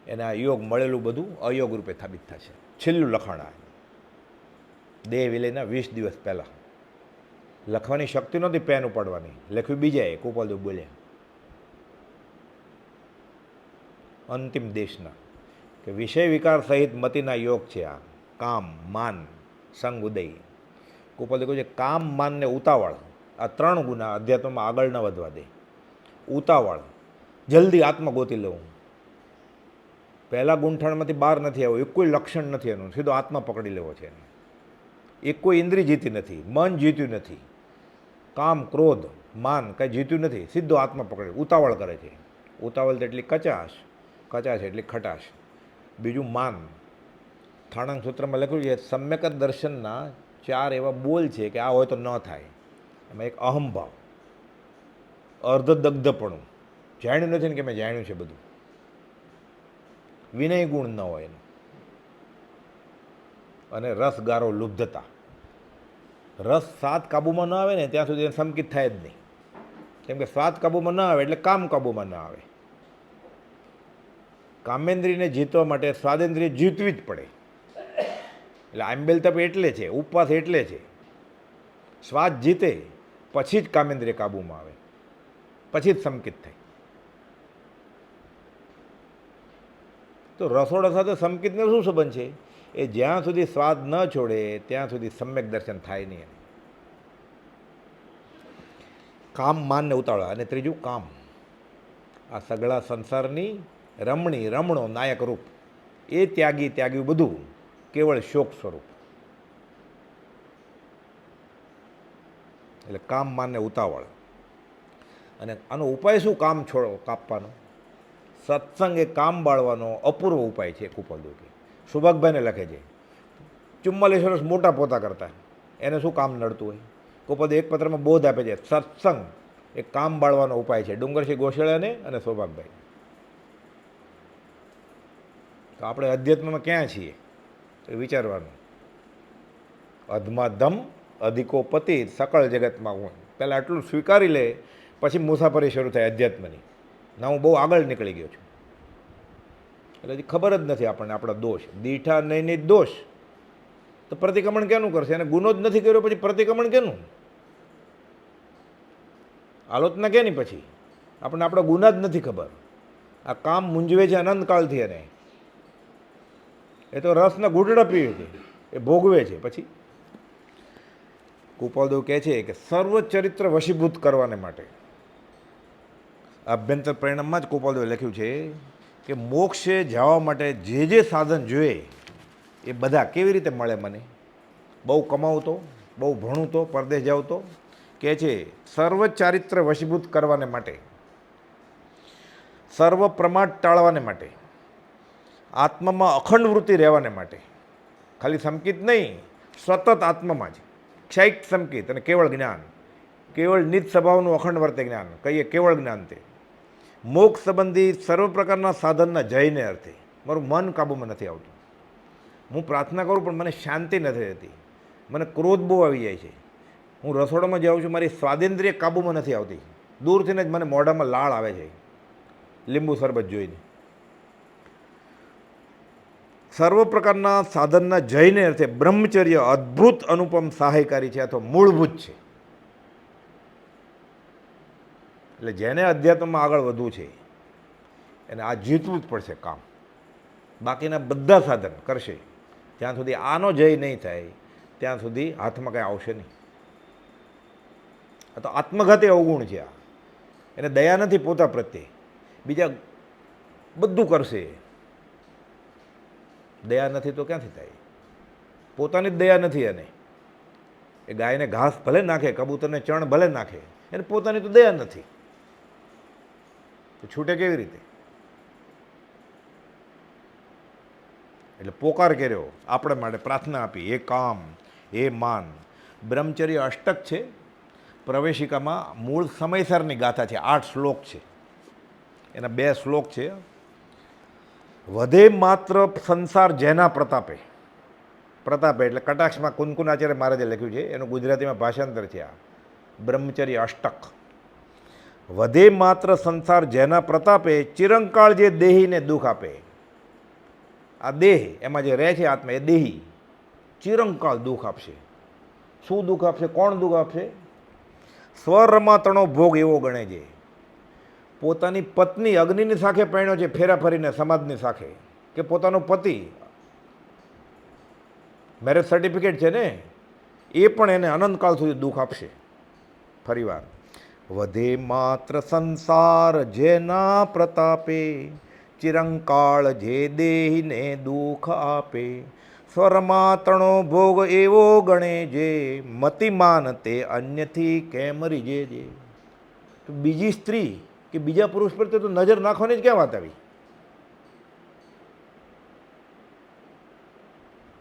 એને આ યોગ મળેલું બધું અયોગ રૂપે સાબિત થશે. છેલ્લું લખાણ આ દેહ વિલયના 20 દિવસ પહેલાં. લખવાની શક્તિ નહોતી પેન ઉપાડવાની, લખ્યું બીજાએ, કુપાલદેવ બોલ્યા અંતિમ દેશના કે વિષય વિકાર સહિત મતિના યોગ છે આ. કામ, માન, સંગ, ઉદય. કુપાલદેવ કહે છે કામ, માન ને ઉતાવળ, આ 3 ગુના અધ્યાત્મમાં આગળ ન વધવા દે. ઉતાવળ, જલ્દી આત્મા ગોતી લેવું, પહેલાં ગુંઠણમાંથી બહાર નથી આવ્યો, એક કોઈ લક્ષણ નથી એનું, સીધો આત્મા પકડી લેવો છે. એક કોઈ ઇન્દ્રિય જીતી નથી, મન જીત્યું નથી, કામ, ક્રોધ, માન કાંઈ જીત્યું નથી, સીધો આત્મા પકડે. ઉતાવળ કરે છે. ઉતાવળ એટલી કચાશ, કચાશ એટલી ખટાશ. બીજું માન, થાણાંગ સૂત્રમાં લખ્યું છે સમ્યક દર્શનના 4 એવા બોલ છે કે આ હોય તો ન થાય. એમાં એક અહંભાવ, અર્ધદગ્ધપણું, જાણ્યું નથી ને કે મેં જાણ્યું છે બધું, વિનય ગુણ ન હોય એનો, અને રસગારો લુબ્ધતા. રસ સ્વાદ કાબૂમાં ન આવે ને ત્યાં સુધી એને સંકિત થાય જ નહીં. કેમ કે સ્વાદ કાબૂમાં ન આવે એટલે કામ કાબૂમાં ન આવે. કામેન્દ્રિયને જીતવા માટે સ્વાદેન્દ્રિય જીતવી જ પડે. એટલે આંબેલ તપ એટલે છે, ઉપવાસ એટલે છે. સ્વાદ જીતે પછી જ કામેન્દ્રિય કાબૂમાં આવે, પછી જ સંકિત થાય. તો રસોડા સાથે સંકિતનો શું સંબંધ છે? એ જ્યાં સુધી સ્વાદ ન છોડે ત્યાં સુધી સમ્યક દર્શન થાય નહીં. કામ માનને ઉતાવળા. અને ત્રીજું કામ, આ સગળા સંસારની રમણી રમણો નાયક રૂપ, એ ત્યાગ્યું બધું કેવળ શોક સ્વરૂપ. એટલે કામ માનને ઉતાવળ. અને આનો ઉપાય શું? કામ છોડો કાપવાનો. સત્સંગ એ કામ બાળવાનો અપૂર્વ ઉપાય છે. કુપલદેવ સુભાગભાઈને લખે છે 44 વર્ષ મોટા પોતા કરતા, એને શું કામ નડતું હોય? કુપલદેવ એક પત્રમાં બોધ આપે છે સત્સંગ એ કામ બાળવાનો ઉપાય છે, ડુંગરસિંહ ગોશળાને અને સૌભાગભાઈ. તો આપણે અધ્યાત્મમાં ક્યાં છીએ એ વિચારવાનું. અધમાધમ અધિકોપતિ સકળ જગતમાં હું. પહેલાં આટલું સ્વીકારી લે, પછી મુસાફરી શરૂ થાય અધ્યાત્મની. ના, હું બહુ આગળ નીકળી ગયો છું. એટલે હજી ખબર જ નથી આપણને આપણા દોષ. દીઠા નહીં દોષ તો પ્રતિક્રમણ કેનું કરશે? એને ગુનો જ નથી કર્યો પછી પ્રતિક્રમણ કેનું? આલોચના કે નહીં પછી? આપણને આપણા ગુના જ નથી ખબર. આ કામ મૂંઝવે છે અનંતકાળથી. એને એ તો રસના ઘૂંટડા પીવે છે, એ ભોગવે છે. પછી કુપલદેવ કહે છે કે સર્વ ચરિત્ર વશીભૂત કરવાને માટે આભ્યંતર પરિણામમાં જ કુપલદેવે લખ્યું છે કે મોક્ષે જવા માટે જે સાધન જોઈએ એ બધા કેવી રીતે મળે મને? બહુ કમાવતો, બહુ ભણું તો, પરદેશ જાવ તો? કહે છે સર્વ ચારિત્ર વશીભૂત કરવાને માટે, સર્વ પ્રમાદ ટાળવાને માટે, આત્મામાં અખંડ વૃત્તિ રહેવાને માટે. ખાલી સંકિત નહીં, સતત આત્મામાં જ ક્ષૈક સંકિત અને કેવળ જ્ઞાન. કેવળ નિજ સ્વભાવનું અખંડ વર્તે જ્ઞાન, કહીએ કેવળ જ્ઞાન. તે મોક્ષ સંબંધી સર્વ પ્રકારના સાધનના જયને અર્થે. મારું મન કાબૂમાં નથી આવતું. હું પ્રાર્થના કરું પણ મને શાંતિ નથી રહેતી, મને ક્રોધ બહુ આવી જાય છે. હું રસોડામાં જાઉં છું, મારી સ્વાદેન્દ્રિય કાબૂમાં નથી આવતી. દૂરથીને જ મને મોઢામાં લાળ આવે છે લીંબુ શરબત જોઈને. સર્વ પ્રકારના સાધનના જયને અર્થે બ્રહ્મચર્ય અદ્ભુત અનુપમ સહાયકારી છે અથવા મૂળભૂત છે. એટલે જેને અધ્યાત્મમાં આગળ વધવું છે એને આ જીતવું જ પડશે કામ. બાકીના બધા સાધન કરશે, જ્યાં સુધી આનો જય નહીં થાય ત્યાં સુધી હાથમાં કંઈ આવશે નહીં. આ તો આત્મઘાતી અવગુણ છે. આ એને દયા નથી પોતા પ્રત્યે, બીજા બધું કરશે. દયા નથી તો ક્યાંથી થાય? પોતાની જ દયા નથી એને. એ ગાયને ઘાસ ભલે નાખે, કબૂતરને ચણ ભલે નાખે, એને પોતાની તો દયા નથી. તો છૂટે કેવી રીતે? એટલે પોકાર કર્યો આપણે માટે, પ્રાર્થના આપી, એ કામ, એ માન. બ્રહ્મચર્ય અષ્ટક છે. પ્રવેશિકામાં મૂળ સમયસરની ગાથા છે, 8 શ્લોક છે. એના 2 શ્લોક છે. વધે માત્ર સંસાર જેના પ્રતાપે. પ્રતાપે એટલે કટાક્ષમાં કુનકુનાચાર્ય મહારાજે લખ્યું છે, એનું ગુજરાતીમાં ભાષાંતર છે આ બ્રહ્મચર્ય અષ્ટક. વધે માત્ર સંસાર જેના પ્રતાપે, ચિરંકાળ જે દેહીને દુઃખ આપે. આ દેહ એમાં જે રહે છે આત્મા, એ દેહી ચિરંકાળ દુઃખ આપશે. શું દુઃખ આપશે? કોણ દુઃખ આપશે? સ્વરમાતણો ભોગ એવો ગણે છે. પોતાની પત્ની અગ્નિની સાખે પરણ્યો છે, ફેરા ફરીને સમાજની સાખે, કે પોતાનો પતિ મેરેજ સર્ટિફિકેટ છે ને, એ પણ એને અનંતકાળ સુધી દુઃખ આપશે. ફરીવાર, વધે માત્ર સંસાર જેના પ્રતાપે, ચિરંકાળ જે દેહીને દુઃખ આપે. સ્વરમાતણો ભોગ એવો ગણે જે, મતિમાન તે અન્યથી કેમ રીજે જે. તો બીજી સ્ત્રી કે બીજા પુરુષ પર તો નજર નાખવાની જ ક્યાં વાત આવી?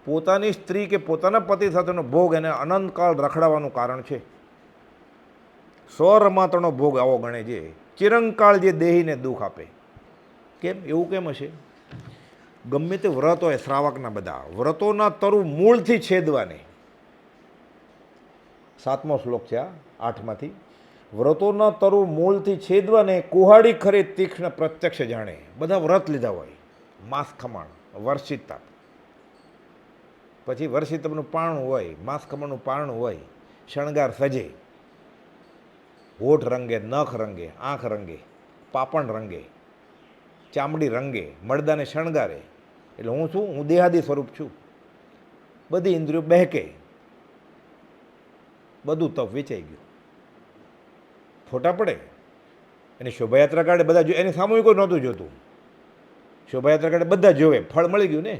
પોતાની સ્ત્રી કે પોતાના પતિ સાથેનો ભોગ એને અનંતકાળ રખડાવવાનું કારણ છે. સ્વરમાત્રનો ભોગ આવો ગણે છે, ચિરંકાળ જે દેહીને દુઃખ આપે. કેમ એવું કેમ હશે? ગમે તે વ્રત હોય શ્રાવકના, બધા વ્રતોના તરુ મૂળથી છેદવાને, 7મો શ્લોક છે આ 8માંથી, વ્રતોના તરુ મૂળથી છેદવાને કુહાડી ખરે તીક્ષ્ણ પ્રત્યક્ષ જાણે. બધા વ્રત લીધા હોય, માંસ ખમણ, વર્ષિત તાપ, પછી વર્ષિતનું પારણું હોય, માંસ ખમણનું પારણું હોય, શણગાર સજે, હોઠ રંગે, નખ રંગે, આંખ રંગે, પાપણ રંગે, ચામડી રંગે, મળદાને શણગારે. એટલે હું છું? હું દેહાદી સ્વરૂપ છું. બધી ઇન્દ્રિયો બહેકે, બધું તપ વેચાઈ ગયું, ફોટા પડે. એની શોભાયાત્રા કાઢે, બધા એની સામૂહિક કોઈ નહોતું જોતું. શોભાયાત્રા કાઢે, બધા જોવે, ફળ મળી ગયું ને.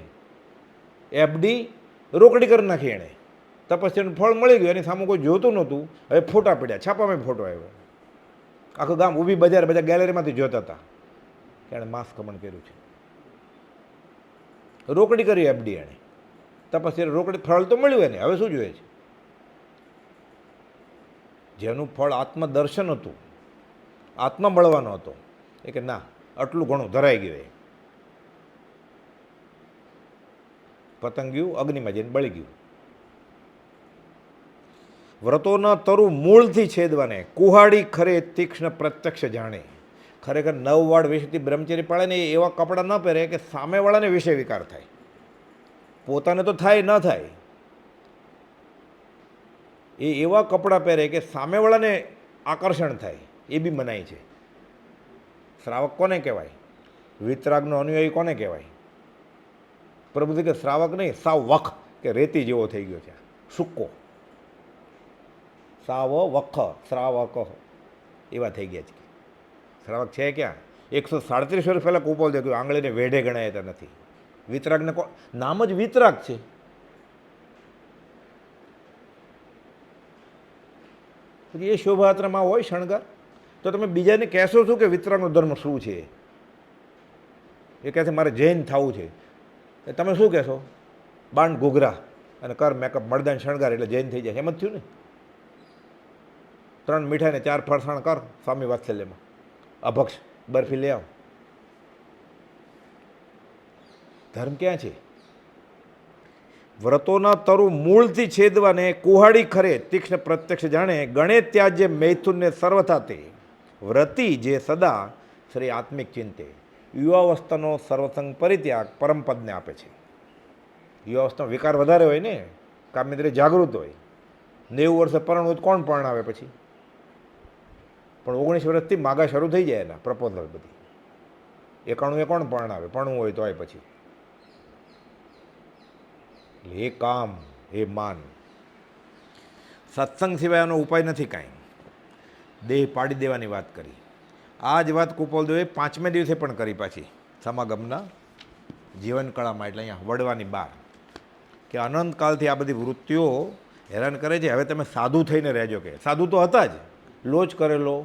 એફડી રોકડી કરી નાખી એણે, તપસ્યાનું ફળ મળી ગયું, એની સામે કોઈ જોતું નહોતું. હવે ફોટા પડ્યા, છાપામાં ફોટો આવ્યો, આખું ગામ ઊભી બજાર બધા ગેલેરીમાંથી જોતા હતા કે એણે માંસ ખમણ કર્યું છે. રોકડી કરી એફડી એણે, તપસ્યા રોકડી, ફળ તો મળ્યું એને. હવે શું જોઈએ છે? જેનું ફળ આત્મદર્શન હતું, આત્મા મળવાનો હતો, એ કે ના આટલું ઘણું ધરાઈ ગયું. એ પતંગિયું અગ્નિમાં જઈને બળી ગયું. વ્રતોના તરુ મૂળથી છેદવાને કુહાડી ખરે તીક્ષ્ણ પ્રત્યક્ષ જાણે. ખરેખર 9 વાળ વિષયથી બ્રહ્મચર્ય પાળે ને એવા કપડાં ન પહેરે કે સામેવાળાને વિષય વિકાર થાય. પોતાને તો થાય ન થાય, એ એવા કપડાં પહેરે કે સામેવાળાને આકર્ષણ થાય, એ બી મનાય છે. શ્રાવક કોને કહેવાય? વિતરાગનો અનુયાયી કોને કહેવાય? પ્રભુજી કે શ્રાવક નહીં, સાવ વખ કે રેતી જેવો થઈ ગયો છે, સૂકો, સાવ વખ, શ્રાવક એવા થઈ ગયા છે. શ્રાવક છે ક્યાં? 137 વર્ષ પહેલાં કુપોલ દેખ્યું, આંગળીને વેઢે ગણાયતા નથી. વિતરાગને નામ જ વિતરાગ છે. પછી એ શોભાયાત્રામાં હોય શણગાર, તો તમે બીજાને કહેશો શું કે વિતરાગનો ધર્મ શું છે? એ કહે છે મારે જૈન થવું છે, તમે શું કહેશો? બાંડ ઘૂઘરા અને કર મેકઅપ, મળદાન શણગાર એટલે જૈન થઈ જાય. એમ જ થયું ને. 3 મીઠાઈ ને 4 ફરસાણ કર સ્વામી વાત્સલ્યમાં, અભક્ષ બરફી લઈ આવ. ધર્મ ક્યાં છે? વ્રતોના તરુ મૂળથી છેદવાને કુહાડી ખરે તીક્ષ્ણ પ્રત્યક્ષ જાણે. ગણે ત્યાજ્ય મૈથુનને સર્વથા તે વ્રતી જે સદા શ્રી આત્મિક ચિંતે. યુવાવસ્થાનો સર્વસંગ પરિત્યાગ પરમપદને આપે છે. યુવાવસ્થાનો વિકાર વધારે હોય ને, કામેન્દ્રિય જાગૃત હોય. 90 વર્ષે પરણવું હોય તો કોણ પરણાવે પછી? પણ 19 વર્ષથી માગા શરૂ થઈ જાય એના પ્રપોઝલ બધી. 91 કોણ પરણાવે? પરણવું હોય તો હોય પછી. એટલે એ કામ, એ માન, સત્સંગ સિવાયનો ઉપાય નથી કાંઈ. દેહ પાડી દેવાની વાત કરી. આ જ વાત કુપોલદેવે 5મે દિવસે પણ કરી પાછી સમાગમના જીવનકળામાં, એટલે અહીંયા વડવાની બહાર, કે અનંતકાલથી આ બધી વૃત્તિઓ હેરાન કરે છે. હવે તમે સાધુ થઈને રહેજો. કે સાધુ તો હતા જ, લોચ કરેલો,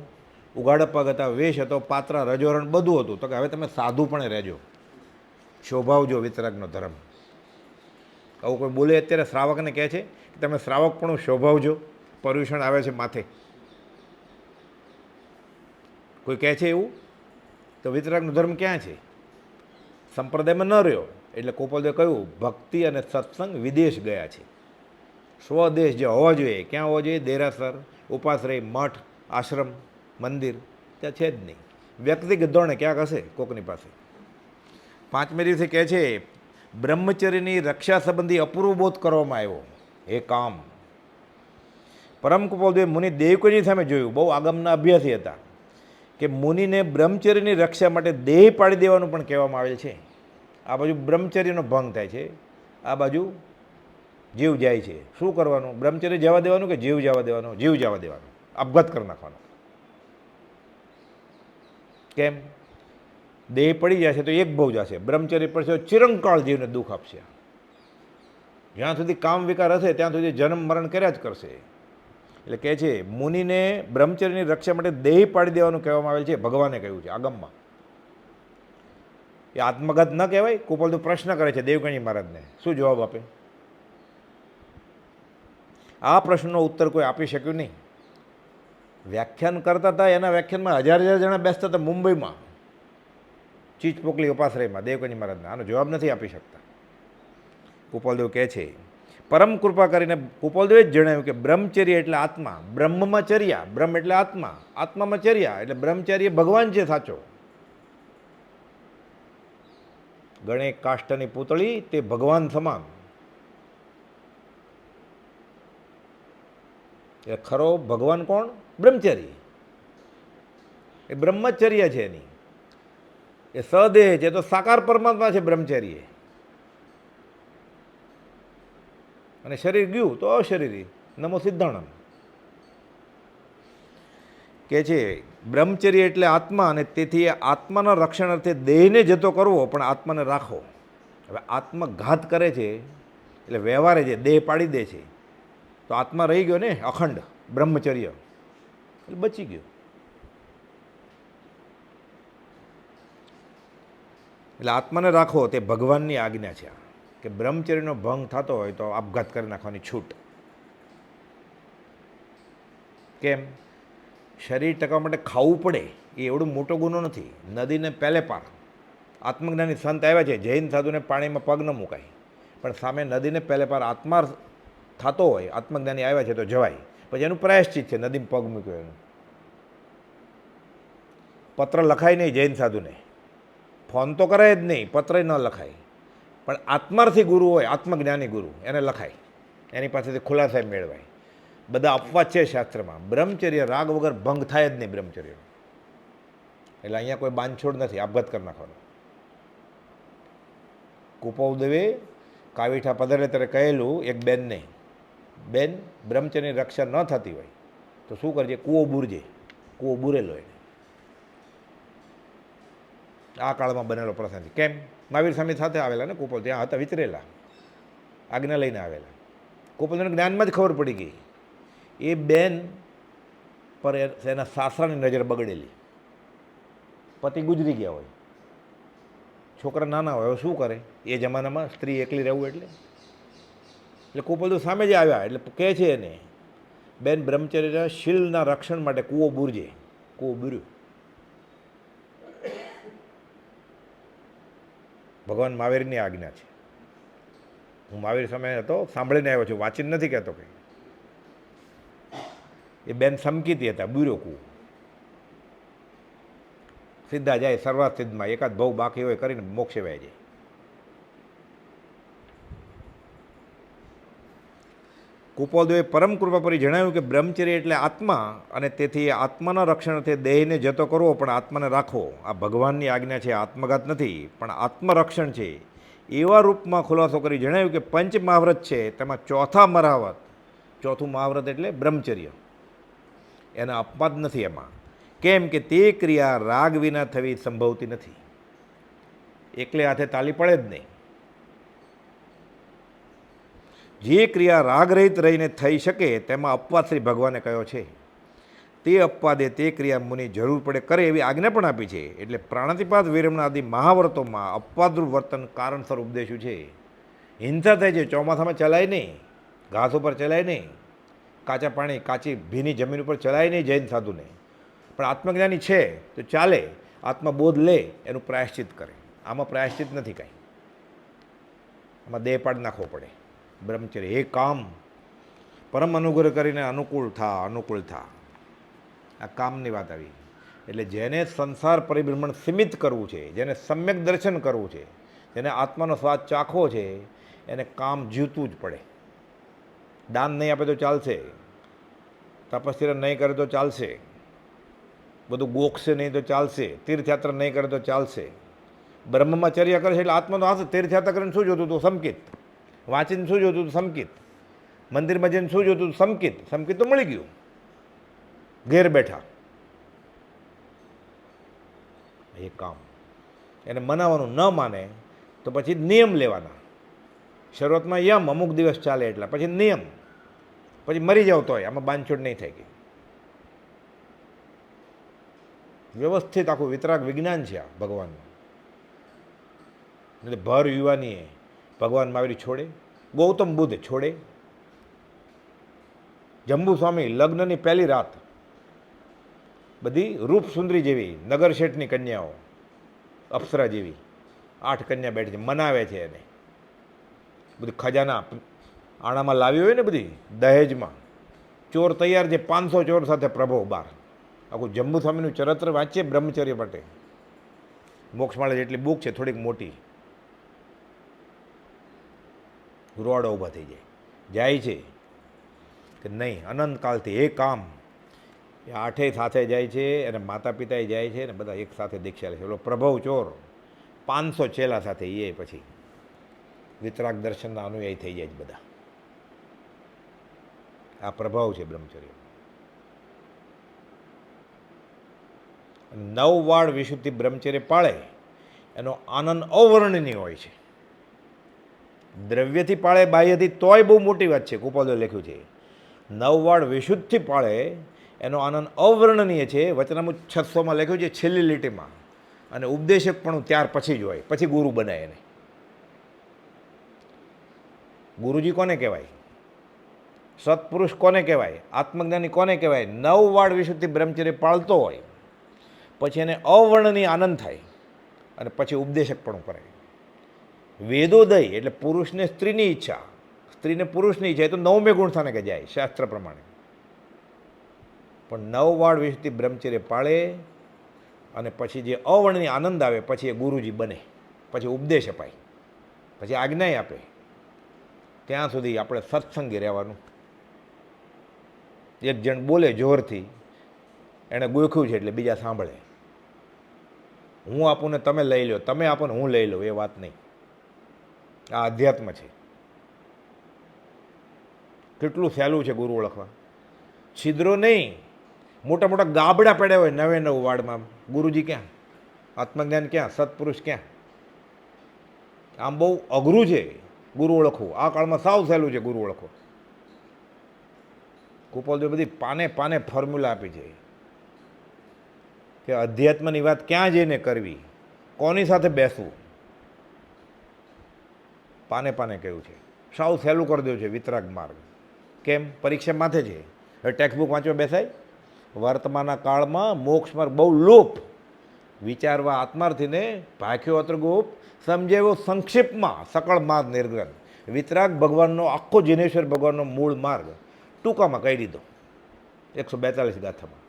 ઉઘાડા પગ હતા, વેશ હતો, પાત્રા, રજોરણ બધું હતું. તો કે હવે તમે સાધુ પણ રહેજો, શોભાવજો વિતરાગનો ધર્મ. આવું કોઈ બોલે અત્યારે શ્રાવકને કહે છે કે તમે શ્રાવક પણ શોભાવજો, પર્યુષણ આવે છે માથે? કોઈ કહે છે એવું? તો વિતરાગનો ધર્મ ક્યાં છે? સંપ્રદાયમાં ન રહ્યો. એટલે કુપોલદેવે કહ્યું ભક્તિ અને સત્સંગ વિદેશ ગયા છે. સ્વદેશ જે હોવા જોઈએ, ક્યાં હોવા જોઈએ? દેરાસર, ઉપાશ્રય, મઠ, આશ્રમ, મંદિર ત્યાં છે જ નહીં. વ્યક્તિગત ધોરણે ક્યાંક હશે કોકની પાસે. 5મે દિવસે કહે છે બ્રહ્મચર્યની રક્ષા સંબંધી અપૂર્વ બોધ કરવામાં આવ્યો. એ કામ પરમ કુપોલદેવે મુનિ દેવકીની સામે જોયું. બહુ આગમના અભ્યાસી હતા કે મુનિને બ્રહ્મચર્યની રક્ષા માટે દેહ પાડી દેવાનું પણ કહેવામાં આવેલ છે. આ બાજુ બ્રહ્મચર્યનો ભંગ થાય છે, આ બાજુ જીવ જાય છે. શું કરવાનું? બ્રહ્મચર્ય જવા દેવાનું કે જીવ જવા દેવાનો? જીવ જવા દેવાનો, આપઘાત કરી નાખવાનો. કેમ? દેહ પડી જશે તો એક ભાવ જશે, બ્રહ્મચર્ય પડશે તો ચિરંકાળ જીવને દુઃખ આપશે. જ્યાં સુધી કામ વિકાર હશે ત્યાં સુધી જન્મ મરણ કર્યા જ કરશે. એટલે કહે છે મુનિને બ્રહ્મચર્યની રક્ષા માટે દેહ પાડી દેવાનું કહેવામાં આવેલ છે. ભગવાને કહ્યું છે આગમમાં. એ આત્મઘાત ન કહેવાય? કુપોલદેવ પ્રશ્ન કરે છે દેવગણી મહારાજને. શું જવાબ આપે? આ પ્રશ્નનો ઉત્તર કોઈ આપી શક્યું નહીં. વ્યાખ્યાન કરતા હતા, એના વ્યાખ્યાનમાં હજાર હજાર જણા બેસતા હતા મુંબઈમાં, ચીચપોકલી ઉપાશ્રયમાં દેવકની મહારાજના. આનો જવાબ નથી આપી શકતા. કુપાલદેવ કહે છે, પરમ કૃપા કરીને કુપાલદેવે જ જણાવ્યું કે બ્રહ્મચર્ય એટલે આત્મા, બ્રહ્મમાં ચર્યા, બ્રહ્મ એટલે આત્મા, આત્મામાં ચર્યા, એટલે બ્રહ્મચર્ય ભગવાન છે સાચો. ગણેક કાષ્ઠની પૂતળી તે ભગવાન સમાન. એ ખરો ભગવાન કોણ? બ્રહ્મચર્ય. એ બ્રહ્મચર્ય છે એની, એ સદેહ છે, તો સાકાર પરમાત્મા છે બ્રહ્મચર્ય. અને શરીર ગયું તો અશરીરી, નમો સિદ્ધાણમ. કે છે બ્રહ્મચર્ય એટલે આત્મા, અને તેથી આત્માના રક્ષણ અર્થે દેહને જતો કરવો પણ આત્માને રાખો. હવે આત્મઘાત કરે છે એટલે વ્યવહારે છે, દેહ પાડી દે છે, તો આત્મા રહી ગયો ને અખંડ બ્રહ્મચર્ય, એટલે બચી ગયો. એટલે આત્માને રાખો તે ભગવાનની આજ્ઞા છે. કે બ્રહ્મચર્યનો ભંગ થતો હોય તો આપઘાત કરી નાખવાની છૂટ. કેમ? શરીર ટકવા માટે ખાવું પડે એ એવડો મોટો ગુનો નથી. નદીને પહેલે પાર આત્મજ્ઞાની સંત આવ્યા છે, જૈન સાધુને પાણીમાં પગ ન મુકાય, પણ સામે નદીને પહેલે પાર આત્મા થતો હોય, આત્મજ્ઞાની આવ્યા છે તો જવાય. પછી એનું પ્રાયશ્ચિત છે, નદીમાં પગ મૂક્યો એનું. પત્ર લખાય નહીં જૈન સાધુને, ફોન તો કરાય જ નહીં, પત્ર ન લખાય, પણ આત્માર્થી ગુરુ હોય, આત્મજ્ઞાની ગુરુ, એને લખાય, એની પાસેથી ખુલાસા મેળવાય. બધા અપવાદ છે શાસ્ત્રમાં. બ્રહ્મચર્ય રાગ વગર ભંગ થાય જ નહીં બ્રહ્મચર્ય. એટલે અહીંયા કોઈ બાંધછોડ નથી આપઘાત કરી નાખવાનો. કુપાલદેવે કાવીઠા પધારે ત્યારે કહેલું એક બેનને, બેન બ્રહ્મચર્યની રક્ષા ન થતી હોય તો શું કરજે? કૂવો બૂરજે. કૂવો બૂરેલો એને. આ કાળમાં બનેલો પ્રસંગ. કેમ? મહાવીર સ્વામી સાથે આવેલા ને કુપાલ, ત્યાં હતા વિચરેલા, આજ્ઞા લઈને આવેલા. કુપાલને જ્ઞાનમાં જ ખબર પડી ગઈ. એ બેન પર એના સાસરાની નજર બગડેલી, પતિ ગુજરી ગયા હોય, છોકરા નાના હોય, હવે શું કરે? એ જમાનામાં સ્ત્રી એકલી રહેવું એટલે કુપાલદેવ સામે જ આવ્યા. એટલે કહે છે એને, બેન બ્રહ્મચર્યના શીલના રક્ષણ માટે કૂવો બૂરજે. કૂવો બૂર્યું. ભગવાન મહાવીરની આજ્ઞા છે. હું મહાવીર સમય હતો, સાંભળીને આવ્યો છું, વાંચીને નથી કહેતો કંઈ. એ બેન સમકીતી હતા, બુરો કૂવો. સીધા જાય સર્વાત સિદ્ધમાં, એકાદ ભવ બાકી હોય કરીને મોક્ષે વહી જાય. કુપાલદેવે પરમ કૃપા પરી જણાવ્યું કે બ્રહ્મચર્ય એટલે આત્મા, અને તેથી આત્માના રક્ષણથી દેહને જતો કરવો પણ આત્માને રાખો. આ ભગવાનની આજ્ઞા છે, આત્મઘાત નથી, પણ આત્મરક્ષણ છે. એવા રૂપમાં ખુલાસો કરી જણાવ્યું કે પંચ મહાવ્રત છે, તેમાં ચોથા મહાવ્રત, ચોથું મહાવ્રત એટલે બ્રહ્મચર્ય, એના અપવાદ નથી એમાં. કેમ કે તે ક્રિયા રાગ વિના થવી સંભવતી નથી. એકલે હાથે તાલી પડે જ નહીં. જે ક્રિયા રાગરહિત રહીને થઈ શકે તેમાં અપવાદ શ્રી ભગવાને કયો છે. તે અપવાદે તે ક્રિયા મુનિ જરૂર પડે કરે એવી આજ્ઞા પણ આપી છે. એટલે પ્રાણાતિપાત વિરમણા આદિ મહાવ્રતોમાં અપવાદરૂપ વર્તન કારણસર ઉપદેશું છે. હિંસા થાય છે, ચોમાસામાં ચલાય નહીં, ઘાસ ઉપર ચલાય નહીં, કાચા પાણી કાચી ભીની જમીન ઉપર ચલાય નહીં જૈન સાધુને. પણ આત્મજ્ઞાની છે તો ચાલે, આત્મબોધ લે, એનું પ્રાયશ્ચિત કરે. આમાં પ્રાયશ્ચિત નથી કાંઈ, આમાં દેહ પાડ નાખવો પડે. બ્રહ્મચર્ય એ કામ પરમ અનુગ્રહ કરીને અનુકૂળ થા. આ કામની વાત આવી. એટલે જેને સંસાર પરિભ્રમણ સીમિત કરવું છે, જેને સમ્યક દર્શન કરવું છે, જેને આત્માનો સ્વાદ ચાખવો છે, એને કામ જીવતું જ પડે. દાન નહીં આપે તો ચાલશે, તપસ્યા નહીં કરે તો ચાલશે, બધું ગોખશે નહીં તો ચાલશે, તીર્થયાત્રા નહીં કરે તો ચાલશે. બ્રહ્મમાં ચર્યા કરે છે એટલે આત્માનો હાથ. તીર્થયાત્રા કરીને શું જોતું હતું? સમકિત. વાંચીને શું જોતું હતું? સમકિત. મંદિરમાં જઈને શું જોતું હતું? સમકિત. સમકિત તો મળી ગયું ઘેર બેઠા. એ કામ એને મનાવવાનું, ન માને તો પછી નિયમ લેવાના. શરૂઆતમાં યમ અમુક દિવસ ચાલે એટલા, પછી નિયમ, પછી મરી જાવ તોય આમાં બાંધછોડ નહીં થાય. કે વ્યવસ્થિત આખું વિતરાગ વિજ્ઞાન છે આ ભગવાનનું. એટલે ભર યુવાનીએ ભગવાન મહાવીર છોડે, ગૌતમ બુદ્ધ છોડે, જંબુસ્વામી લગ્નની પહેલી રાત બધી રૂપસુંદરી જેવી નગર શેઠની કન્યાઓ, અપ્સરા જેવી 8 કન્યા બેઠી છે, મનાવે છે એને. બધી ખજાના આણામાં લાવી હોય ને, બધી દહેજમાં ચોર તૈયાર છે, 500 ચોર સાથે પ્રભો બહાર. આખું જંબુસ્વામીનું ચરિત્ર વાંચીએ બ્રહ્મચર્ય માટે. મોક્ષમાળા જેટલી બુક છે, થોડીક મોટી. રોડો ઊભા થઈ જાય છે કે નહીં, અનંતકાલથી એ કામ એ 8 સાથે જાય છે, અને માતા પિતાએ જાય છે, ને બધા એક સાથે દીક્ષા લે છે. ઓલો પ્રભવ ચોર 500 ચેલા સાથે એ પછી વિતરાગ દર્શનના અનુયાયી થઈ જાય છે બધા. આ પ્રભાવ છે બ્રહ્મચર્ય. 9 વાળ વિશુદ્ધિ બ્રહ્મચર્ય પાળે એનો આનંદ અવર્ણનીય હોય છે. દ્રવ્યથી પાળે બાહ્યથી તોય બહુ મોટી વાત છે. કુપાદોએ લખ્યું છે 9 વાળ વિશુદ્ધથી પાળે એનો આનંદ અવર્ણનીય છે. વચનામૃત 600માં લખ્યું છે છેલ્લી લીટીમાં. અને ઉપદેશક પણ ત્યાર પછી જ હોય, પછી ગુરુ બનાય એને. ગુરુજી કોને કહેવાય? સત્પુરુષ કોને કહેવાય? આત્મજ્ઞાની કોને કહેવાય? 9 વાળ વિશુદ્ધિ બ્રહ્મચર્ય પાળતો હોય, પછી એને અવર્ણનીય આનંદ થાય, અને પછી ઉપદેશક પણ કરે. વેદોદય એટલે પુરુષને સ્ત્રીની ઈચ્છા, સ્ત્રીને પુરુષની ઈચ્છા, એ તો 9મે ગુણસ્થાને કે જાય શાસ્ત્ર પ્રમાણે. પણ 9 વાળ વિશુદ્ધિ બ્રહ્મચર્ય પાળે અને પછી જે અવર્ણનીય આનંદ આવે, પછી એ ગુરુજી બને, પછી ઉપદેશ અપાય, પછી આજ્ઞા આપે. ત્યાં સુધી આપણે સત્સંગી રહેવાનું. એક જણ બોલે જોરથી, એણે ગોખ્યું છે એટલે બીજા સાંભળે. હું આપું ને તમે લઈ લો, તમે આપો ને હું લઈ લઉં, એ વાત નહીં. આ અધ્યાત્મ છે. કેટલું સહેલું છે ગુરુ ઓળખવા. છિદ્રો નહીં, મોટા મોટા ગાબડા પડ્યા હોય 9 વાળમાં. ગુરુજી ક્યાં? આત્મજ્ઞાન ક્યાં? સત્પુરુષ ક્યાં? આમ બહુ અઘરું છે ગુરુ ઓળખવું. આ કાળમાં સાવ સહેલું છે ગુરુ ઓળખવું. કુપાલદેવે બધી પાને પાને ફોર્મ્યુલા આપી છે કે અધ્યાત્મની વાત ક્યાં જઈને કરવી, કોની સાથે બેસવું. પાને પાને કહ્યું છે. સાવ સહેલું કરી દેવું છે વિતરાગ માર્ગ. કેમ? પરીક્ષા માથે છે. હવે ટેક્સ્ટ બુક વાંચવા બેસાય? વર્તમાનના કાળમાં મોક્ષ માર્ગ બહુ લોપ. વિચારવા આત્માર્થીને ભાખ્યો અતર્ગોપ, સમજાવ્યો સંક્ષિપ્તમાં સકળ માર્ગ નિર્ગ્રંથ. વિતરાગ ભગવાનનો આખો જિનેશ્વર ભગવાનનો મૂળ માર્ગ ટૂંકામાં કહી દીધો 142 ગાથામાં.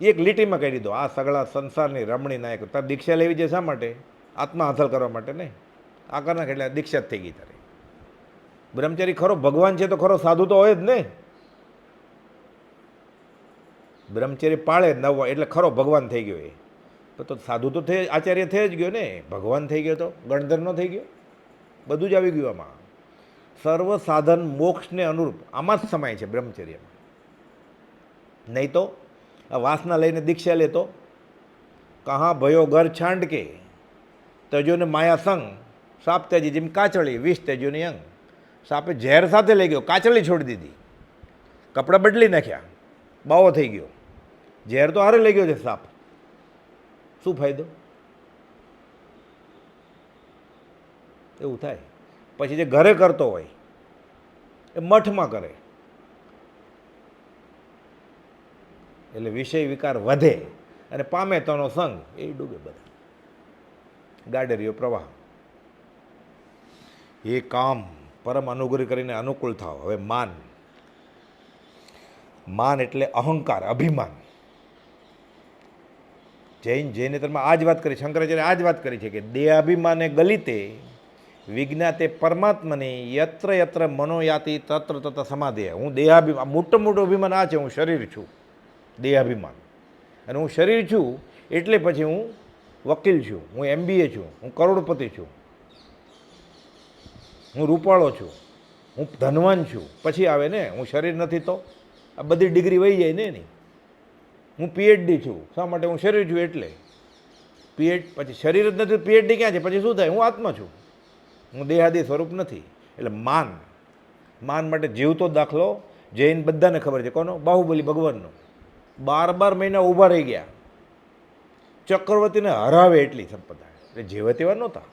એક લીટીમાં કહી દીધો. આ સગળા સંસારની રમણી નાયક. તારે દીક્ષા લેવી છે શા માટે? આત્મા હાંસલ કરવા માટે ને. આ કરના એટલે દીક્ષા જ થઈ ગઈ તારે. બ્રહ્મચારી ખરો ભગવાન છે તો ખરો સાધુ તો હોય જ ને. બ્રહ્મચર્ય પાળે 9 એટલે ખરો ભગવાન થઈ ગયો. એ તો સાધુ તો આચાર્ય થઈ જ ગયો ને. ભગવાન થઈ ગયો તો ગણધર ન થઈ ગયો? બધું જ આવી ગયું આમાં. સર્વ સાધન મોક્ષને અનુરૂપ આમાં જ સમાય છે બ્રહ્મચર્યમાં. નહીં તો આ વાસના લઈને દીક્ષા લેતો કહા ભયો ઘર છાંડ કે તજોને માયા સંગ સાપ ત્યાજી, જેમ કાચળી 20 તેજોની અંગ. સાપે ઝેર સાથે લઈ ગયો, કાચળી છોડી દીધી, કપડાં બદલી નાખ્યા, બાવો થઈ ગયો. ઝેર તો હારે લઈ ગયો છે સાપ. શું ફાયદો? એવું થાય. પછી જે ઘરે કરતો હોય એ મઠમાં કરે, એટલે વિષય વિકાર વધે અને પામે તોનો સંગ એ ડૂબે બધા. ગાડરિયો પ્રવાહ. એ કામ પરમ અનુગ્રહ કરીને અનુકૂળ થાવ. હવે માન. માન એટલે અહંકાર, અભિમાન. જૈન જૈનેતરમાં આ જ વાત કરી, શંકરાચાર્ય આ જ વાત કરી છે કે દેહાભિમાને ગલિતે વિજ્ઞાતે પરમાત્માની યત્ર યત્ર મનોયાતિ તત્ર તત્ર સમાધિ. હું દેહાભિમાન, મોટું મોટું અભિમાન આ છે, હું શરીર છું, દેહાભિમાન. અને હું શરીર છું એટલે પછી હું વકીલ છું, હું MBA છું, હું કરોડપતિ છું, હું રૂપાળો છું, હું ધનવાન છું. પછી આવે ને હું શરીર નથી તો આ બધી ડિગ્રી વહી જાય ને એની. હું PhD છું, શા માટે? હું શરીર છું એટલે. પછી શરીર જ નથી, PhD ક્યાં છે? પછી શું થાય? હું આત્મા છું, હું દેહાદી સ્વરૂપ નથી. એટલે માન. માન માટે જીવતો દાખલો જૈન બધાને ખબર છે. કોનો? બાહુબલી ભગવાનનો. 12 મહિના ઊભા રહી ગયા, ચક્રવર્તીને હરાવે એટલી સંપદા. એટલે જેવા તેવા નહોતા,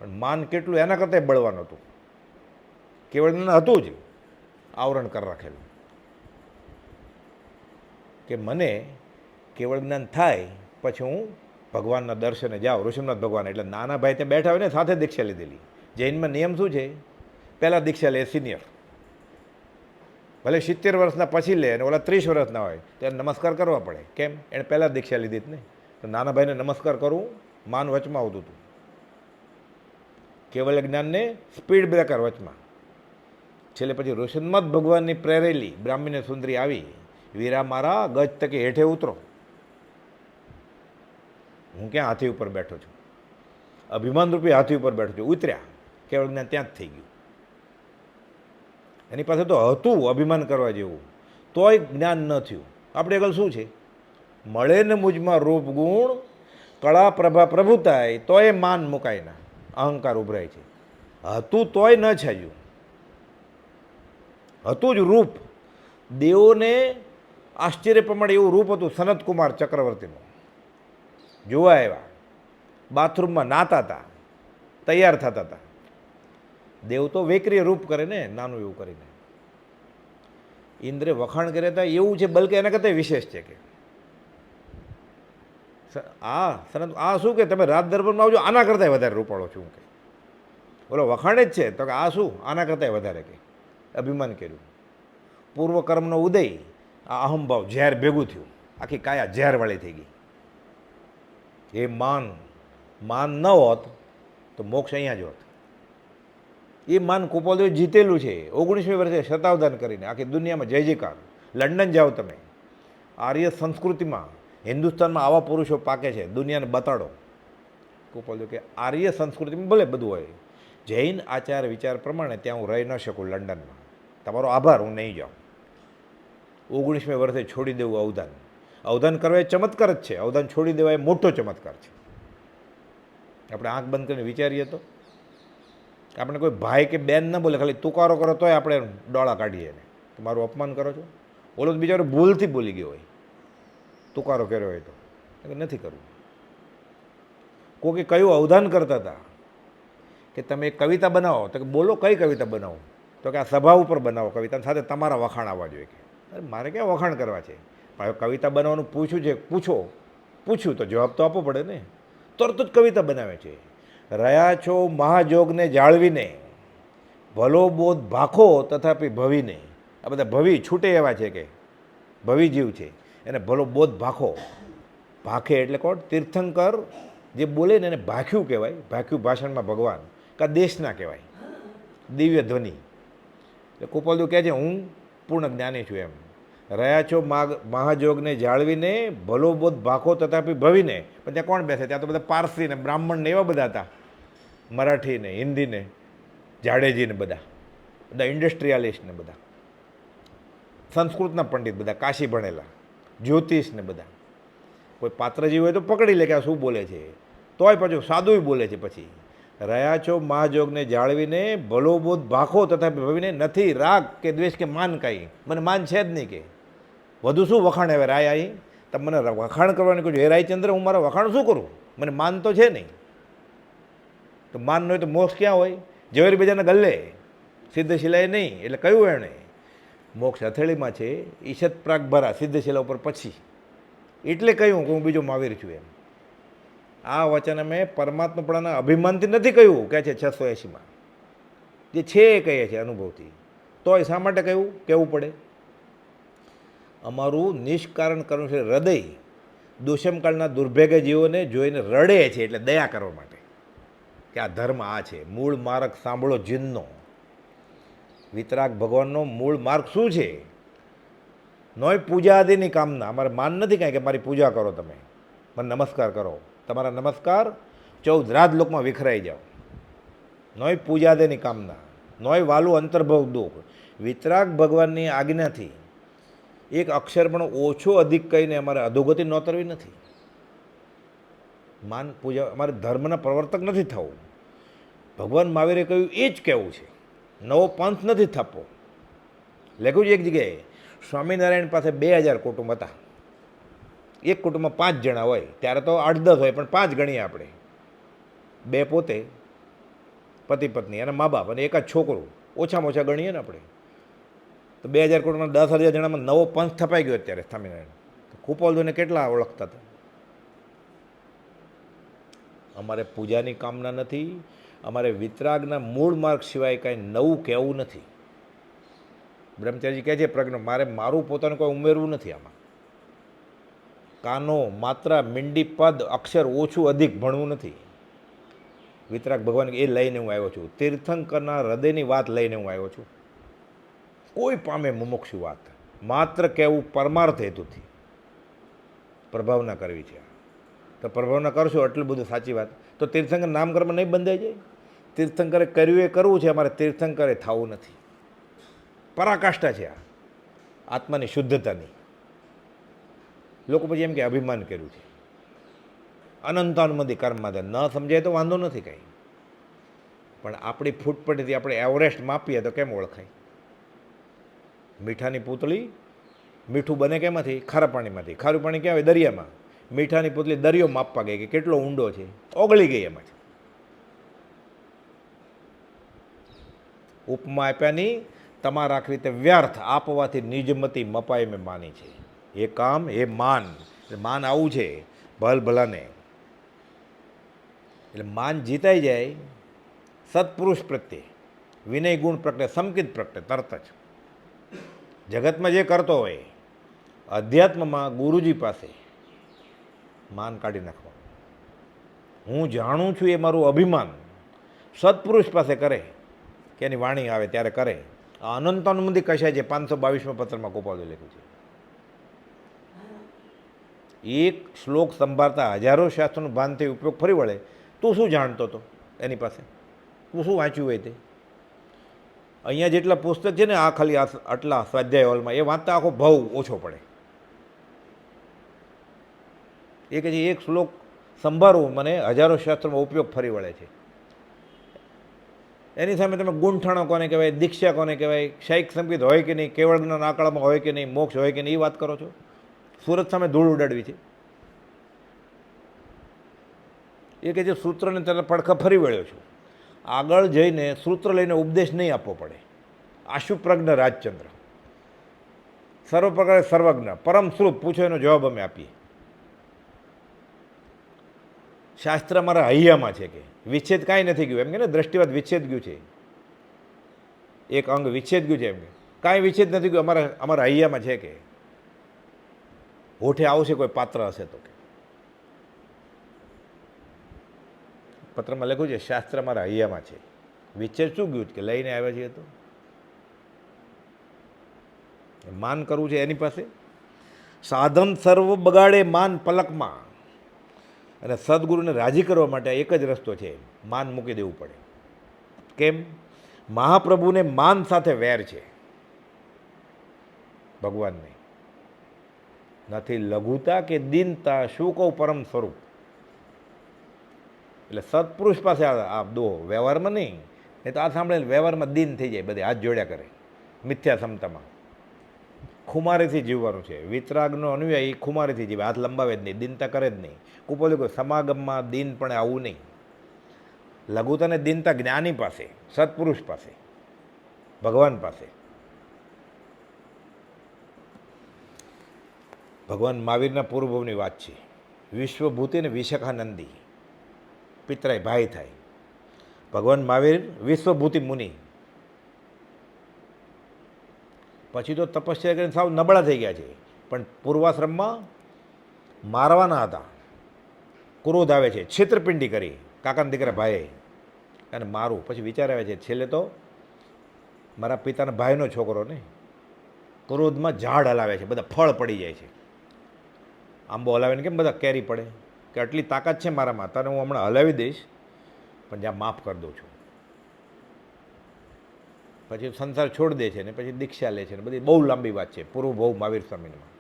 પણ માન કેટલું એના કરતાં બળવાનું હતું. કેવળ જ્ઞાન હતું જ, આવરણ કરી રાખેલું કે મને કેવળ જ્ઞાન થાય પછી હું ભગવાનના દર્શને જાઉં. ઋષિનાથ ભગવાન એટલે નાના ભાઈ ત્યાં બેઠા હોય ને સાથે દીક્ષા લીધેલી. જૈનમાં નિયમ શું છે? પહેલાં દીક્ષા લે સિનિયર, ભલે 70 વર્ષના પછી લે અને ઓલા 30 વર્ષના હોય ત્યારે નમસ્કાર કરવા પડે. કેમ? એણે પહેલાં દીક્ષા લીધી જ ને. તો નાના ભાઈને નમસ્કાર કરવું, માન વચમાં આવતું હતું. કેવળ જ્ઞાનને સ્પીડ બ્રેકર વચમાં. છેલ્લે પછી ઋષિનાથ ભગવાનની પ્રેરેલી બ્રાહ્મણી સુંદરી આવી, વીરા મારા ગજ તકે હેઠે ઉતરો, હું ક્યાં હાથી ઉપર બેઠો છું, અભિમાન રૂપી હાથી ઉપર બેઠો છું. ઉતર્યા, કેવળ જ્ઞાન ત્યાં જ થઈ ગયું. એની પાસે તો હતું અભિમાન કરવા જેવું, તોય જ્ઞાન ન થયું. આપણે આગળ શું છે? મળે ને મુજમાં રૂપ ગુણ, કળા પ્રભા પ્રભુતાય, તોય માન મુકાય ના, અહંકાર ઉભરાય છે. હતું તોય ન છાયું, હતું જ રૂપ. દેવોને આશ્ચર્ય પ્રમાણે એવું રૂપ હતું સનતકુમાર ચક્રવર્તીનું. જોવા આવ્યા, બાથરૂમમાં નાતા હતા, તૈયાર થતા હતા. દેવ તો વેકરીય રૂપ કરે ને, નાનું એવું કરીને. ઇન્દ્રે વખાણ કર્યા હતા એવું છે, બલકે એના કરતાં વિશેષ છે કે આ શું કે તમે રાત દરબારમાં આવજો, આના કરતાં વધારે રૂપાળો છું કે. બોલો વખાણ જ છે તો કે આ શું, આના કરતાં વધારે કે. અભિમાન કર્યું. પૂર્વકર્મનો ઉદય, આ અહમભાવ ઝેર ભેગું થયું, આખી કાયા ઝેરવાળી થઈ ગઈ. એ માન ન હોત તો મોક્ષ અહીંયા જ હોત. એ માન કુપોલદેવ જીતેલું છે. 19મી વર્ષે શતાવધાન કરીને આખી દુનિયામાં જય જયકાર. લંડન જાઓ તમે, આર્ય સંસ્કૃતિમાં હિન્દુસ્તાનમાં આવા પુરુષો પાકે છે, દુનિયાને બતાડો. કુપોલદેવ કે આર્ય સંસ્કૃતિમાં ભલે બધું હોય, જૈન આચાર વિચાર પ્રમાણે ત્યાં હું રહી ન શકું લંડનમાં. તમારો આભાર, હું નહીં જાઉં. 19મી વર્ષે છોડી દેવું અવધાન. અવધાન કરવા એ ચમત્કાર જ છે, અવધાન છોડી દેવા એ મોટો ચમત્કાર છે. આપણે આંખ બંધ કરીને વિચારીએ તો આપણે કોઈ ભાઈ કે બેન ન બોલે, ખાલી તુકારો કરો તોય આપણે ડોળા કાઢીએ ને મારું અપમાન કરો છો. ઓલો તો બિચારો ભૂલથી બોલી ગયો હોય, તુકારો કર્યો હોય તો નથી કરવું. કોકે કયું અવધાન કરતા હતા કે તમે એક કવિતા બનાવો, તો કે બોલો કઈ કવિતા બનાવો, તો કે આ સભા ઉપર બનાવો કવિતા, સાથે તમારા વખાણ આવવા જોઈએ. કે અરે મારે ક્યાં વખાણ કરવા છે? પણ કવિતા બનાવવાનું પૂછ્યું છે, પૂછ્યું તો જવાબ તો આપવો પડે ને. તરત જ કવિતા બનાવે છે. રહ્યા છો મહાજોગને જાળવીને, ભલો બોધ ભાખો તથાપી ભવીને. આ બધા ભવી છૂટે એવા છે કે ભવી જીવ છે, એને ભલો બોધ ભાખો. ભાખે એટલે કોણ? તીર્થંકર જે બોલે ને એને ભાખ્યું કહેવાય. ભાખ્યું ભાષણમાં ભગવાન કા દેશના કહેવાય, દિવ્ય ધ્વનિ. એટલે કુપોલદેવ કહે છે હું પૂર્ણ જ્ઞાની છું એમ. રહ્યા છો મહાજોગને જાળવીને, ભલો બોધ ભાખો તથાપી ભવીને. પણ ત્યાં કોણ બેસે? ત્યાં તો બધા પારસી ને બ્રાહ્મણ ને એવા બધા હતા, મરાઠી ને હિન્દી ને જાડેજી ને બધા ઇન્ડસ્ટ્રીયાલિસ્ટ ને બધા, સંસ્કૃતના પંડિત બધા, કાશી ભણેલા, જ્યોતિષ ને બધા. કોઈ પાત્રજી હોય તો પકડી લે કે આ શું બોલે છે, તોય પાછું સાદું બોલે છે. પછી રહ્યા છો મહાજોગને જાળવીને, ભલો બોધ ભાખો તથાપી ભવીને, નથી રાગ કે દ્વેષ કે માન કાંઈ, મને માન છે જ નહીં. કે વધુ શું વખાણ હવે રાય આવી? તમે મને વખાણ કરવાની કહો છો, હે રાયચંદ્ર હું મારા વખાણ શું કરું? મને માન તો છે નહીં. તો માન ન હોય તો મોક્ષ ક્યાં હોય? ઝવેરી બજારના ગલ્લે, સિદ્ધશિલાએ નહીં. એટલે કયું એણે મોક્ષ હથેળીમાં છે, ઈશત પ્રાગ ભરા, સિદ્ધશિલા ઉપર પછી. એટલે કહ્યું કે હું બીજો મહાવીર છું એમ. આ વચન અમે પરમાત્માપણાના અભિમાનથી નથી કહ્યું, કહે છે 680માં જે છે એ કહીએ છીએ અનુભવથી. તોય શા માટે કહ્યું કહેવું પડે? અમારું નિષ્કારણ કરવું છે. હૃદય દુષ્મકાળના દુર્ભાગ્ય જીવોને જોઈને રડે છે, એટલે દયા કરવા માટે કે આ ધર્મ આ છે. મૂળ માર્ગ સાંભળો જીનનો. વિતરાગ ભગવાનનો મૂળ માર્ગ શું છે? નોય પૂજા આદિની કામના. અમારે માન નથી કાંઈ કે મારી પૂજા કરો, તમે મને નમસ્કાર કરો, તમારા નમસ્કાર 14 રાજલોકમાં વિખરાઈ જાઓ. નોય પૂજા આદિની કામના, નોય વાલું અંતર્ભવ દુઃખ. વિતરાગ ભગવાનની આજ્ઞાથી એક અક્ષર પણ ઓછો અધિક કહીને અમારે અધોગતિ નોતરવી નથી. માન પૂજા, અમારે ધર્મના પ્રવર્તક નથી થવું. ભગવાન મહાવીરે કહ્યું એ જ કહેવું છે, નવો પંથ નથી થપવો. લખ્યું છે એક જગ્યાએ, સ્વામિનારાયણ પાસે 2000 કુટુંબ હતા. એક કુટુંબમાં 5 જણા હોય, ત્યારે તો 8-10 હોય, પણ 5 ગણીએ આપણે. 2 પોતે પતિ પત્ની અને મા બાપ અને એક જ છોકરું. ઓછામાં ઓછા ગણીએ ને આપણે તો 2000 કરોડમાં 10,000 જણામાં નવો પંથ થપાઈ ગયો અત્યારે સ્વામિનારાયણ. તો કુપોલદોને કેટલા ઓળખતા હતા? અમારે પૂજાની કામના નથી, અમારે વિતરાગના મૂળ માર્ગ સિવાય કાંઈ નવું કહેવું નથી. બ્રહ્મચારી કહે છે પ્રજ્ઞ, મારે મારું પોતાનું કોઈ ઉમેરવું નથી આમાં. કાનો, માત્રા, મીંડી, પદ, અક્ષર ઓછું અધિક ભણવું નથી. વિતરાગ ભગવાન એ લઈને હું આવ્યો છું. તીર્થંકરના હૃદયની વાત લઈને હું આવ્યો છું. કોઈ પામે મુમુક્ષુ વાત, માત્ર કહેવું પરમાર્થ હેતુથી. પ્રભાવના કરવી છે. તો પ્રભાવના કરશો એટલું બધું સાચી વાત. તો તીર્થંકર નામકર્મ નહીં બંધાઈ જાય? તીર્થંકરે કર્યું એ કરવું છે, અમારે તીર્થંકરે થવું નથી. પરાકાષ્ઠા છે આ આત્માની શુદ્ધતાની. લોકો પછી એમ કે અભિમાન કર્યું છે. અનંતાનુમતિ કર્મમાં ન સમજાય તો વાંધો નથી કાંઈ, પણ આપણી ફૂટપટ્ટીથી આપણે એવરેસ્ટ માપીએ તો કેમ ઓળખાય? મીઠાની પૂતળી, મીઠું બને કેમાંથી? ખારા પાણીમાંથી. ખારું પાણી ક્યાં હોય? દરિયામાં. મીઠાની પૂતળી દરિયો માપવા ગઈ કે કેટલો ઊંડો છે, ઓગળી ગઈ એમાં. ઉપમા આપ્યાની તમારા રીતે વ્યર્થ, આપવાથી નિજમતી મપાઈ મેં માની છે. એ કામ એ માન, માન આવું છે ભલ ભલાને. એટલે માન જીતાઈ જાય સત્પુરુષ પ્રત્યે, વિનય ગુણ પ્રગટે, સંકિત પ્રગટે તરત જ. જગતમાં જે કરતો હોય, અધ્યાત્મમાં ગુરુજી પાસે માન કાઢી નાખવાનું. હું જાણું છું એ મારું અભિમાન સત્પુરુષ પાસે કરે કે એની વાણી આવે ત્યારે કરે. આ અનંતાનુમતિ કશાય છે 522માં પત્રમાં કોપાળે લખ્યું છે. એક શ્લોક સંભાળતા હજારો શાસ્ત્રોનું ભાન થઈ ઉપયોગ ફરી વળે. તું શું જાણતો હતો એની પાસે? તું શું વાંચ્યું હોય તે? અહીંયા જેટલા પુસ્તક છે ને, આ ખાલી આટલા સ્વાધ્યાય હોલમાં, એ વાંચતા આખો ભાવ ઓછો પડે. એ કે એક શ્લોક સંભાળવું મને હજારો શાસ્ત્રોમાં ઉપયોગ ફરી વળે છે. એની સામે તમે ગુંઠાણો કોને કહેવાય, દીક્ષા કોને કહેવાય, શાયિક સંગીત હોય કે નહીં, કેવળ જ્ઞાન આકળામાં હોય કે નહીં, મોક્ષ હોય કે નહીં, એ વાત કરો છો. સુરત સામે ધૂળ ઉડાડવી છે. એ કે જે સૂત્રને તરફ પડખા ફરી વળ્યો છું. આગળ જઈને સૂત્ર લઈને ઉપદેશ નહીં આપવો પડે. આશુપ્રજ્ઞ રાજચંદ્ર, સર્વ પ્રકારે સર્વજ્ઞ, પરમ શ્રુત, પૂછો એનો જવાબ અમે આપીએ. શાસ્ત્ર અમારા હૈયામાં છે કે વિચ્છેદ કાંઈ નથી ગયું. એમ કે ને દ્રષ્ટિવાદ વિચ્છેદ ગયું છે, એક અંગ વિચ્છેદ ગયું છે. એમ કે કાંઈ વિચ્છેદ નથી ગયું. અમારા હૈયામાં છે કે હોઠે આવશે કોઈ પાત્ર હશે તો. કે પત્રમાં લખ્યું છે શાસ્ત્ર અમારા હૈયામાં છે. વિચ્છેદ શું ગયું કે લઈને આવ્યા છીએ તો માન કરવું છે એની પાસે. સાધન સર્વ બગાડે માન પલકમાં. અને સદગુરુને રાજી કરવા માટે એક જ રસ્તો છે, માન મૂકી દેવું પડે. કેમ? મહાપ્રભુને માન સાથે વેર છે ભગવાનને. નથી લઘુતા કે દીનતા, શું કહું પરમ સ્વરૂપ. એટલે સત્પુરુષ પાસે આ દો, વ્યવહારમાં નહીં. એ તો આ સાંભળે વ્યવહારમાં દીન થઈ જાય, બધે હાથ જોડ્યા કરે. મિથ્યા ક્ષમતામાં ખુમારીથી જીવવાનું છે. વિતરાગનો અનુયાયી ખુમારીથી જીવે, હાથ લંબાવે જ નહીં, દીનતા કરે જ નહીં. કુપોલી કોઈ સમાગમમાં દીન પણ આવું નહીં. લઘુતા ને દીનતા જ્ઞાની પાસે, સત્પુરુષ પાસે, ભગવાન પાસે. ભગવાન મહાવીરના પૂર્વભવની વાત છે. વિશ્વભૂતિ અને વિશાખાનંદી પિતરાય ભાઈ થાય. ભગવાન મહાવીર વિશ્વભૂતિ મુનિ, પછી તો તપસ્યા કરીને સાવ નબળા થઈ ગયા છે. પણ પૂર્વાશ્રમમાં મારવાના હતા, ક્રોધ આવે છે, છેતરપિંડી કરી કાકાના દીકરા ભાઈએ અને મારું. પછી વિચાર આવે છે છેલ્લે તો મારા પિતાના ભાઈનો છોકરો ને. ક્રોધમાં ઝાડ હલાવે છે, બધા ફળ પડી જાય છે. આંબો હલાવે ને કેમ બધા કેરી પડે, કે આટલી તાકાત છે મારામાં, તને હું હમણાં હલાવી દઈશ, પણ જ્યાં માફ કરી દઉં છું. પછી સંસાર છોડી દે છે ને પછી દીક્ષા લે છે ને બધી બહુ લાંબી વાત છે પૂર્વભવ મહાવીર સ્વામીમાં.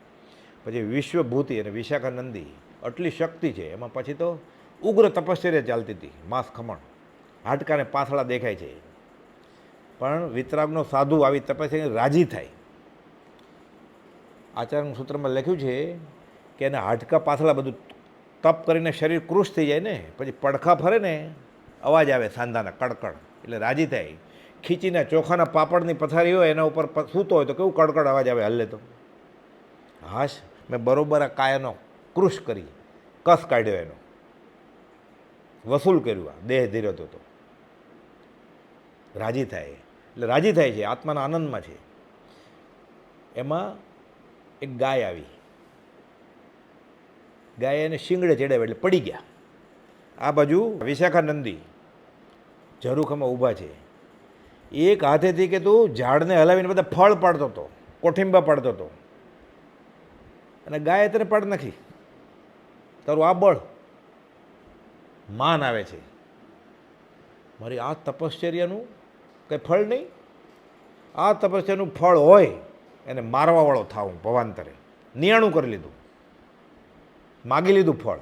પછી વિશ્વભૂતિ અને વિશાખાનંદી આટલી શક્તિ છે એમાં. પછી તો ઉગ્ર તપશ્ચર્યા ચાલતી હતી, માંસ ખમણ, હાડકાને પાછળા દેખાય છે. પણ વિતરાગનો સાધુ આવી તપસ્યા રાજી થાય. આચાર્ય સૂત્રમાં લખ્યું છે કે એના હાડકા પાછળા બધું તપ કરીને શરીર કૃશ થઈ જાય ને, પછી પડખા ફરે ને અવાજ આવે સાંધાના કડકડ, એટલે રાજી થાય ખીચીને ચોખાના પાપડની પથારી હોય એના ઉપર સૂતો હોય તો કેવું કડકડ અવાજ આવે હલ્લે તો. હાશ, મેં બરોબર આ કાયાનો કૃશ કરી, કસ કાઢ્યો, એનો વસૂલ કર્યું. આ દેહ ધીરો તો રાજી થાય, એટલે રાજી થાય છે, આત્માના આનંદમાં છે. એમાં એક ગાય આવી, ગાય એને શિંગડે ચડાવ્યા એટલે પડી ગયા. આ બાજુ વિશાખાનંદી ઝરૂખામાં ઊભા છે. એક હાથેથી કે તું ઝાડને હલાવીને બધા ફળ પાડતો હતો, કોઠિંબા પાડતો હતો, અને ગાય તને પાડ નાખી. તારું આ બળ, માન આવે છે. મારી આ તપશ્ચર્યાનું કંઈ ફળ નહીં. આ તપસ્યાનું ફળ હોય એને મારવાવાળો થાવ હું ભવાંતરે. નિયાણું કરી લીધું, માગી લીધું ફળ.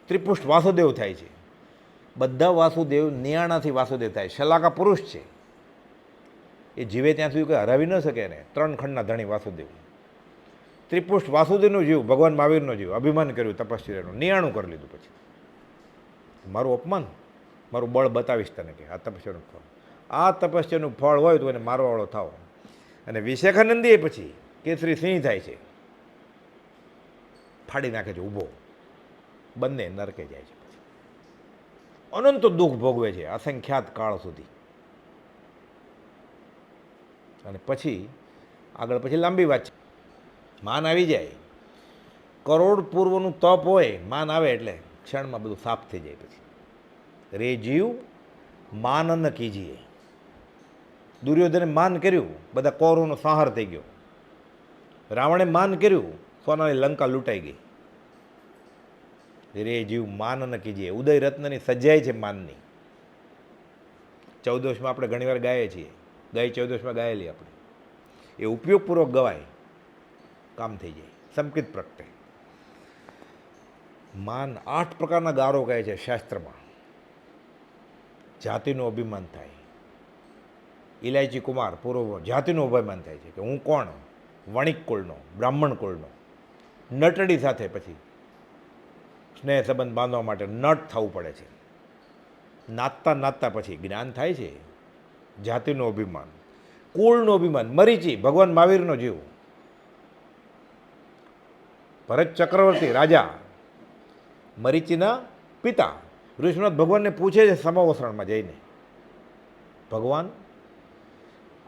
ત્રિપુષ્ટ વાસુદેવ થાય છે. બધા વાસુદેવ નિયાણાથી વાસુદેવ થાય. શલાકા પુરુષ છે, એ જીવે ત્યાં સુધી કંઈ હરાવી ન શકે ને. 3 ખંડના ધણી વાસુદેવ. ત્રિપુષ્ટ વાસુદેવનો જીવ, ભગવાન મહાવીરનો જીવ, અભિમાન કર્યું તપશ્ચર્યાનું, નિયાણું કરી લીધું. પછી મારું અપમાન, મારું બળ બતાવીશ તને કે આ તપસ્યાનું ફળ. આ તપસ્યાનું ફળ હોય તો એને મારવાવાળો થાવ. અને વિશાખાનંદી પછી કેસરી સિંહ થાય છે, ફાડી નાખે છે ઊભો. બંને નરકે જાય છે. પછી અનંત દુઃખ ભોગવે છે અસંખ્યાત કાળ સુધી. અને પછી આગળ પછી લાંબી વાત છે. માન આવી જાય, કરોડ પૂર્વનું તપ હોય, માન આવે એટલે ક્ષણમાં બધું સાફ થઈ જાય. પછી રે જીવ માન ન કીજીએ. દુર્યોધને માન કર્યું, બધા કૌરવનો સંહાર થઈ ગયો. રાવણે માન કર્યું, સોનાની લંકા લૂંટાઈ ગઈ. રે જીવ માન ન કીજીએ. ઉદય રત્નની સજ્જાઈ છે માનની. 14માં આપણે ઘણીવાર ગાઈએ છીએ, ગઈ 14માં ગાયેલી આપણે. એ ઉપયોગપૂર્વક ગવાય, કામ થઈ જાય, સંકિત પ્રગટે. માન 8 પ્રકારના ગારો કહે છે શાસ્ત્રમાં. જાતિનું અભિમાન થાય. ઇલાયચી કુમાર પૂર્વ જાતિનું અભિમાન થાય છે કે હું કોણ, વણિક કુળનો, બ્રાહ્મણ કુળનો. નટડી સાથે પછી સ્નેહ સંબંધ બાંધવા માટે નટ થવું પડે છે. નાચતા નાચતા પછી જ્ઞાન થાય છે. જાતિનું અભિમાન, કુળનું અભિમાન. મરીચી ભગવાન મહાવીરનો જીવ. ભરત ચક્રવર્તી રાજા, મરીચીના પિતા. ઋષિનાથ ભગવાનને પૂછે છે સમાવસરણમાં જઈને, ભગવાન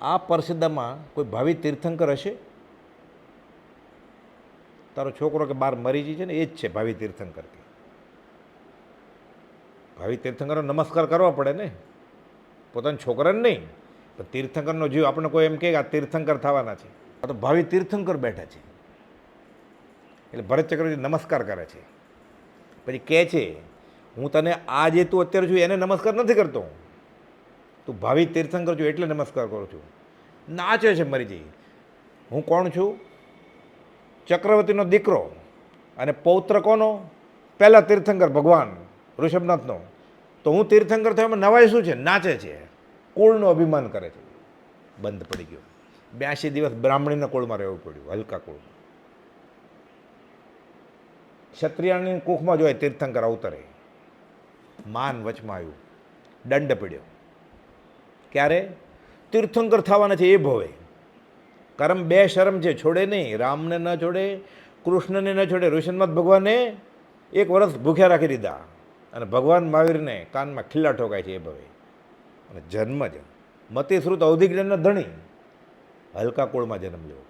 આ પરિષદમાં કોઈ ભાવિ તીર્થંકર હશે? તારો છોકરો કે 12 મરીચી છે ને એ જ છે ભાવિ તીર્થંકર. કે ભાવિ તીર્થંકરનો નમસ્કાર કરવા પડે ને, પોતાના છોકરાને નહીં. પણ તીર્થંકરનો જીવ આપણે કોઈ એમ કહે કે આ તીર્થંકર થવાના છે, આ તો ભાવિ તીર્થંકર બેઠા છે. એટલે ભરત ચક્રવર્તી નમસ્કાર કરે છે. પછી કહે છે હું તને આ જે તું અત્યારે છું એને નમસ્કાર નથી કરતો, તું ભાવિ તીર્થંકર છું એટલે નમસ્કાર કરું છું. નાચે છે મરીજી. હું કોણ છું? ચક્રવર્તીનો દીકરો અને પૌત્ર કોનો? પહેલા તીર્થંકર ભગવાન ઋષભનાથનો. તો હું તીર્થંકર થયો એમાં નવાઈ શું છે? નાચે છે, કુળનું અભિમાન કરે છે. બંધ પડી ગયો. 82 દિવસ બ્રાહ્મણીના કુળમાં રહેવું પડ્યું, હલકા કુળમાં. ક્ષત્રિયાની કુખમાં જોઈએ તીર્થંકર અવતરે. માન વચમાં આવ્યું, દંડ પડ્યો. ક્યારે? તીર્થંકર થવાના છે એ ભવે. કર્મ 2 શરમ છે, છોડે નહીં. રામને ન છોડે, કૃષ્ણને ન છોડે. ઋષિનાથ ભગવાનને 1 વર્ષ ભૂખ્યા રાખી દીધા, અને ભગવાન મહાવીરને કાનમાં ખીલ્લા ઠોકાય છે એ ભવે. અને જન્મ જ મતિશ્રુત અવધિજ્ઞાનના ધણી, હલકા કુળમાં જન્મ લેવો.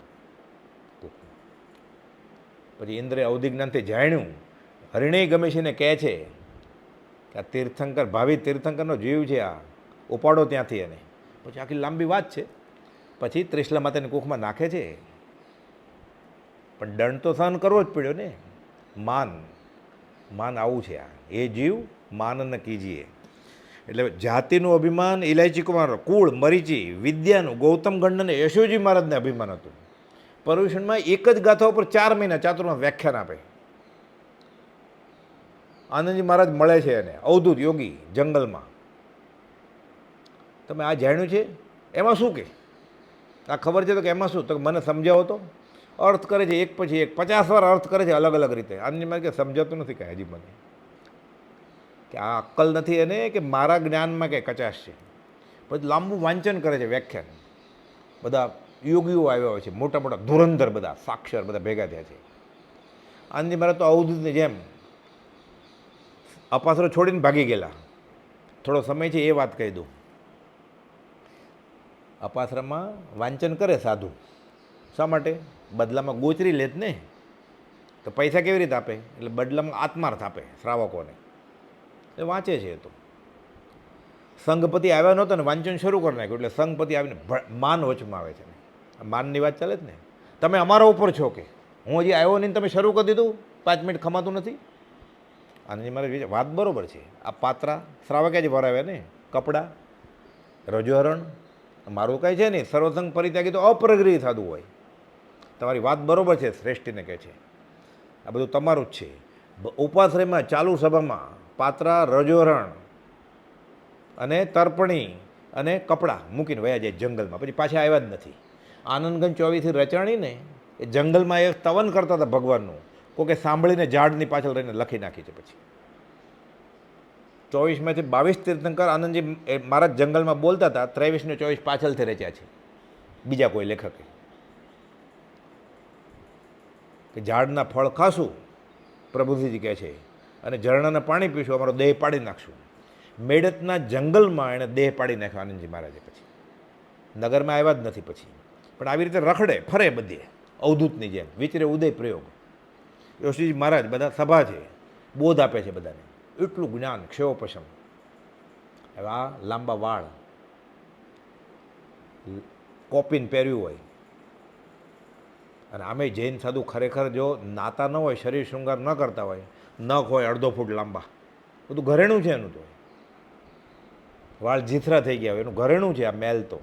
પછી ઇન્દ્રે અવધિજ્ઞાનથી જાણ્યું. હરિણેય ગમે છે ને કહે છે કે આ તીર્થંકર, ભાવિ તીર્થંકરનો જીવ છે, આ ઉપાડો ત્યાંથી. એને પછી આખી લાંબી વાત છે. પછી ત્રિશલા માતાની કુખમાં નાખે છે. પણ દંડ તો સહન કરવો જ પડ્યો ને. માન, માન આવું છે. આ એ જીવ માન ન કીજીએ. એટલે જાતિનું અભિમાન ઇલાયચી કુમાર, કુળ મરીચી, વિદ્યાનું ગૌતમ ગંડ અને યશોજી મહારાજને અભિમાન હતું. પર્યુષણમાં એક જ ગાથા ઉપર 4 મહિના ચાતુર્માસ વ્યાખ્યાન આપે. આનંદજી મહારાજ મળે છે એને, અવધૂત યોગી જંગલમાં. તમે આ જાણ્યું છે? એમાં શું કે આ ખબર છે? તો કે એમાં શું? તો મને સમજાવો તો. અર્થ કરે છે એક પછી એક, 50 વાર અર્થ કરે છે અલગ અલગ રીતે. આનંદજી મહારાજ કે સમજાતું નથી કાંઈ હજી મને, કે આ અક્કલ નથી એને, કે મારા જ્ઞાનમાં કે કચાશ છે. પછી લાંબુ વાંચન કરે છે, વ્યાખ્યાન. બધા યોગીઓ આવ્યા હોય છે, મોટા મોટા ધુરંધર બધા સાક્ષર બધા ભેગા થયા છે. આનંદજી મહારાજ તો અવધૂતની જેમ અપાસરો છોડીને ભાગી ગયેલા. થોડો સમય છે એ વાત કહી દઉં. અપાસરામાં વાંચન કરે સાધુ, શા માટે? બદલામાં ગોચરી લેત ને, તો પૈસા કેવી રીતે આપે? એટલે બદલામાં આત્માર્થ આપે શ્રાવકોને. એ વાંચે છે. એ તો સંઘપતિ આવ્યા નહોતા ને વાંચન શરૂ કરી નાખ્યું, એટલે સંઘપતિ આવીને માન વચમાં આવે છે. માનની વાત ચાલે જ ને, તમે અમારા ઉપર છો કે હું હજી આવ્યો નહીં તમે શરૂ કરી દીધું, 5 મિનિટ ખમાતું નથી. આનંદજી મારે વાત બરાબર છે. આ પાત્રા શ્રાવકે જ ભરાવ્યા ને, કપડાં, રજોહરણ, મારું કાંઈ છે નહીં. સર્વસંગ પરિત્યાગી તો અપ્રગૃહી થતું હોય. તમારી વાત બરાબર છે, શ્રેષ્ઠીને કહે છે આ બધું તમારું જ છે. ઉપાશ્રયમાં ચાલુ સભામાં પાત્રા, રજોહરણ અને તર્પણી અને કપડાં મૂકીને વયા જાય જંગલમાં, પછી પાછા આવ્યા જ નથી. આનંદગંજ 24 રચાણીને એ જંગલમાં એ સ્તવન કરતા હતા ભગવાનનું, કોકે સાંભળીને ઝાડની પાછળ રહીને લખી નાખી છે. પછી 24માંથી 22 તીર્થંકર આનંદજી મહારાજ જંગલમાં બોલતા હતા, 23 ને 24 પાછળથી રચ્યા છે બીજા કોઈ લેખકે, કે ઝાડના ફળ ખાશું પ્રભુજીજી કહે છે, અને ઝરણાના પાણી પીશું, અમારો દેહ પાડી નાખશું. મેડતના જંગલમાં એણે દેહ પાડી નાખ્યો આનંદજી મહારાજે. પછી નગરમાં આવ્યા જ નથી. પછી પણ આવી રીતે રખડે ફરે બધે અવધૂતની જેમ, વિચરે ઉદય પ્રયોગ. યોશીજી મહારાજ બધા સભા છે, બોધ આપે છે બધાને, એટલું જ્ઞાન ક્ષયોપશમ. હવે આ લાંબા વાળ, કોપીને પહેર્યું હોય, અને આમે જૈન સાધુ ખરેખર જો નાતા ન હોય, શરીર શૃંગાર ન કરતા હોય, નખ હોય 1.5 ફૂટ લાંબા, બધું ઘરેણું છે એનું. તો વાળ જીથરા થઈ ગયા હોય, એનું ઘરેણું છે. આ મેલ તો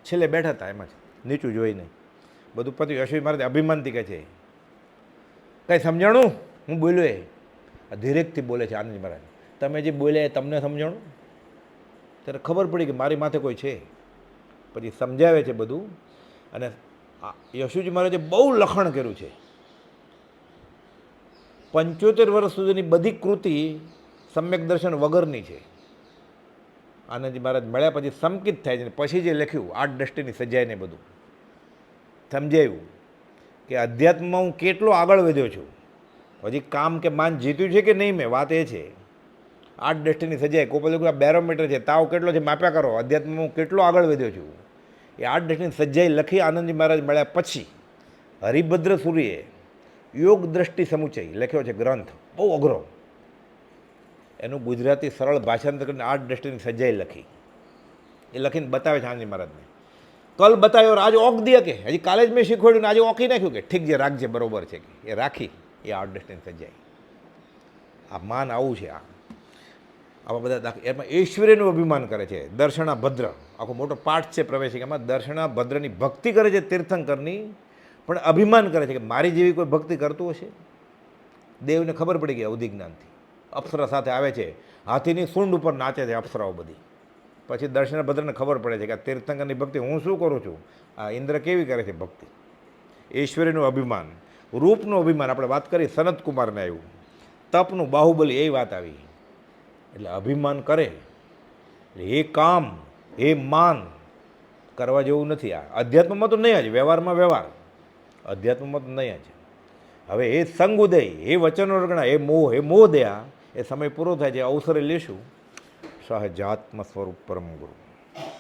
છેલ્લે બેઠા હતા એમાં જ નીચું જોઈને બધું પતિ. યશવી મહારાજ અભિમાનથી કહે છે, કંઈ સમજાણું હું બોલ્યો? એ ધીરેકથી બોલે છે આનંદજી મહારાજ, તમે જે બોલ્યા એ તમને સમજાણું? ત્યારે ખબર પડી કે મારી માથે કોઈ છે. પછી સમજાવે છે બધું. અને યશુજી મહારાજે બહુ લખણ કર્યું છે. 75 વર્ષ સુધીની બધી કૃતિ સમ્યક દર્શન વગરની છે. આનંદજી મહારાજ મળ્યા પછી સંકિત થાય છે. પછી જે લખ્યું 8 દ્રષ્ટિની સજાઈને બધું સમજાવ્યું કે અધ્યાત્મમાં હું કેટલો આગળ વધ્યો છું, હજી કામ કે માન જીત્યું છે કે નહીં મેં, વાત એ છે. 8 દ્રષ્ટિની સજાય, કોઈ પેલું આ બેરોમીટર છે, તાવ કેટલો છે માપ્યા કરો, અધ્યાત્મમાં હું કેટલો આગળ વધ્યો છું. એ 8 દ્રષ્ટિની સજાઈ લખી આનંદજી મહારાજ મળ્યા પછી. હરિભદ્ર સૂરીએ યોગ દ્રષ્ટિ સમુચય લખ્યો છે ગ્રંથ, બહુ અઘરો. એનું ગુજરાતી સરળ ભાષાંતર કરીને 8 દ્રષ્ટિની સજાઈ લખી. એ લખીને બતાવે છે આનંદજી મહારાજને. કલ બતાવ્યો, આજે ઓક દે કે હજી કાલે જ મેં શીખવાડ્યું ને આજે ઓકી નાખ્યું કે ઠીક છે રાખજે, બરોબર છે કે એ રાખી. એ 8 દ્રષ્ટિની સજાઈ. આ માન આવું છે. આવા બધા એમાં ઐશ્વર્યનું અભિમાન કરે છે. દર્શના ભદ્ર આખો મોટો પાઠ છે પ્રવેશિકામાં. દર્શના ભદ્રની ભક્તિ કરે છે તીર્થંકરની, પણ અભિમાન કરે છે કે મારી જેવી કોઈ ભક્તિ કરતું હશે. દેવને ખબર પડી ગઈ અવધિ જ્ઞાનથી. અપ્સરા સાથે આવે છે, હાથીની સૂંઢ ઉપર નાચે છે અપ્સરાઓ બધી. પછી દર્શના ભદ્રને ખબર પડે છે કે આ તીર્થંકરની ભક્તિ હું શું કરું છું, આ ઇન્દ્ર કેવી કરે છે ભક્તિ. ઐશ્વર્યનું અભિમાન, રૂપનું અભિમાન. આપણે વાત કરી સનત કુમારને આવ્યું, તપનું બાહુબલી એ વાત આવી. એટલે અભિમાન કરે એટલે એ કામ એ માન કરવા જેવું નથી. આ અધ્યાત્મમાં તો નહીં જ, વ્યવહારમાં વ્યવહાર, અધ્યાત્મમાં તો નહીં જ. હવે એ સંગ ઉદય, એ વચનો રગણા, એ મોહ દયા, એ સમય પૂરો થાય છે, અવસરે લેશું. સહજાત્મ સ્વરૂપ પરમ ગુરુ.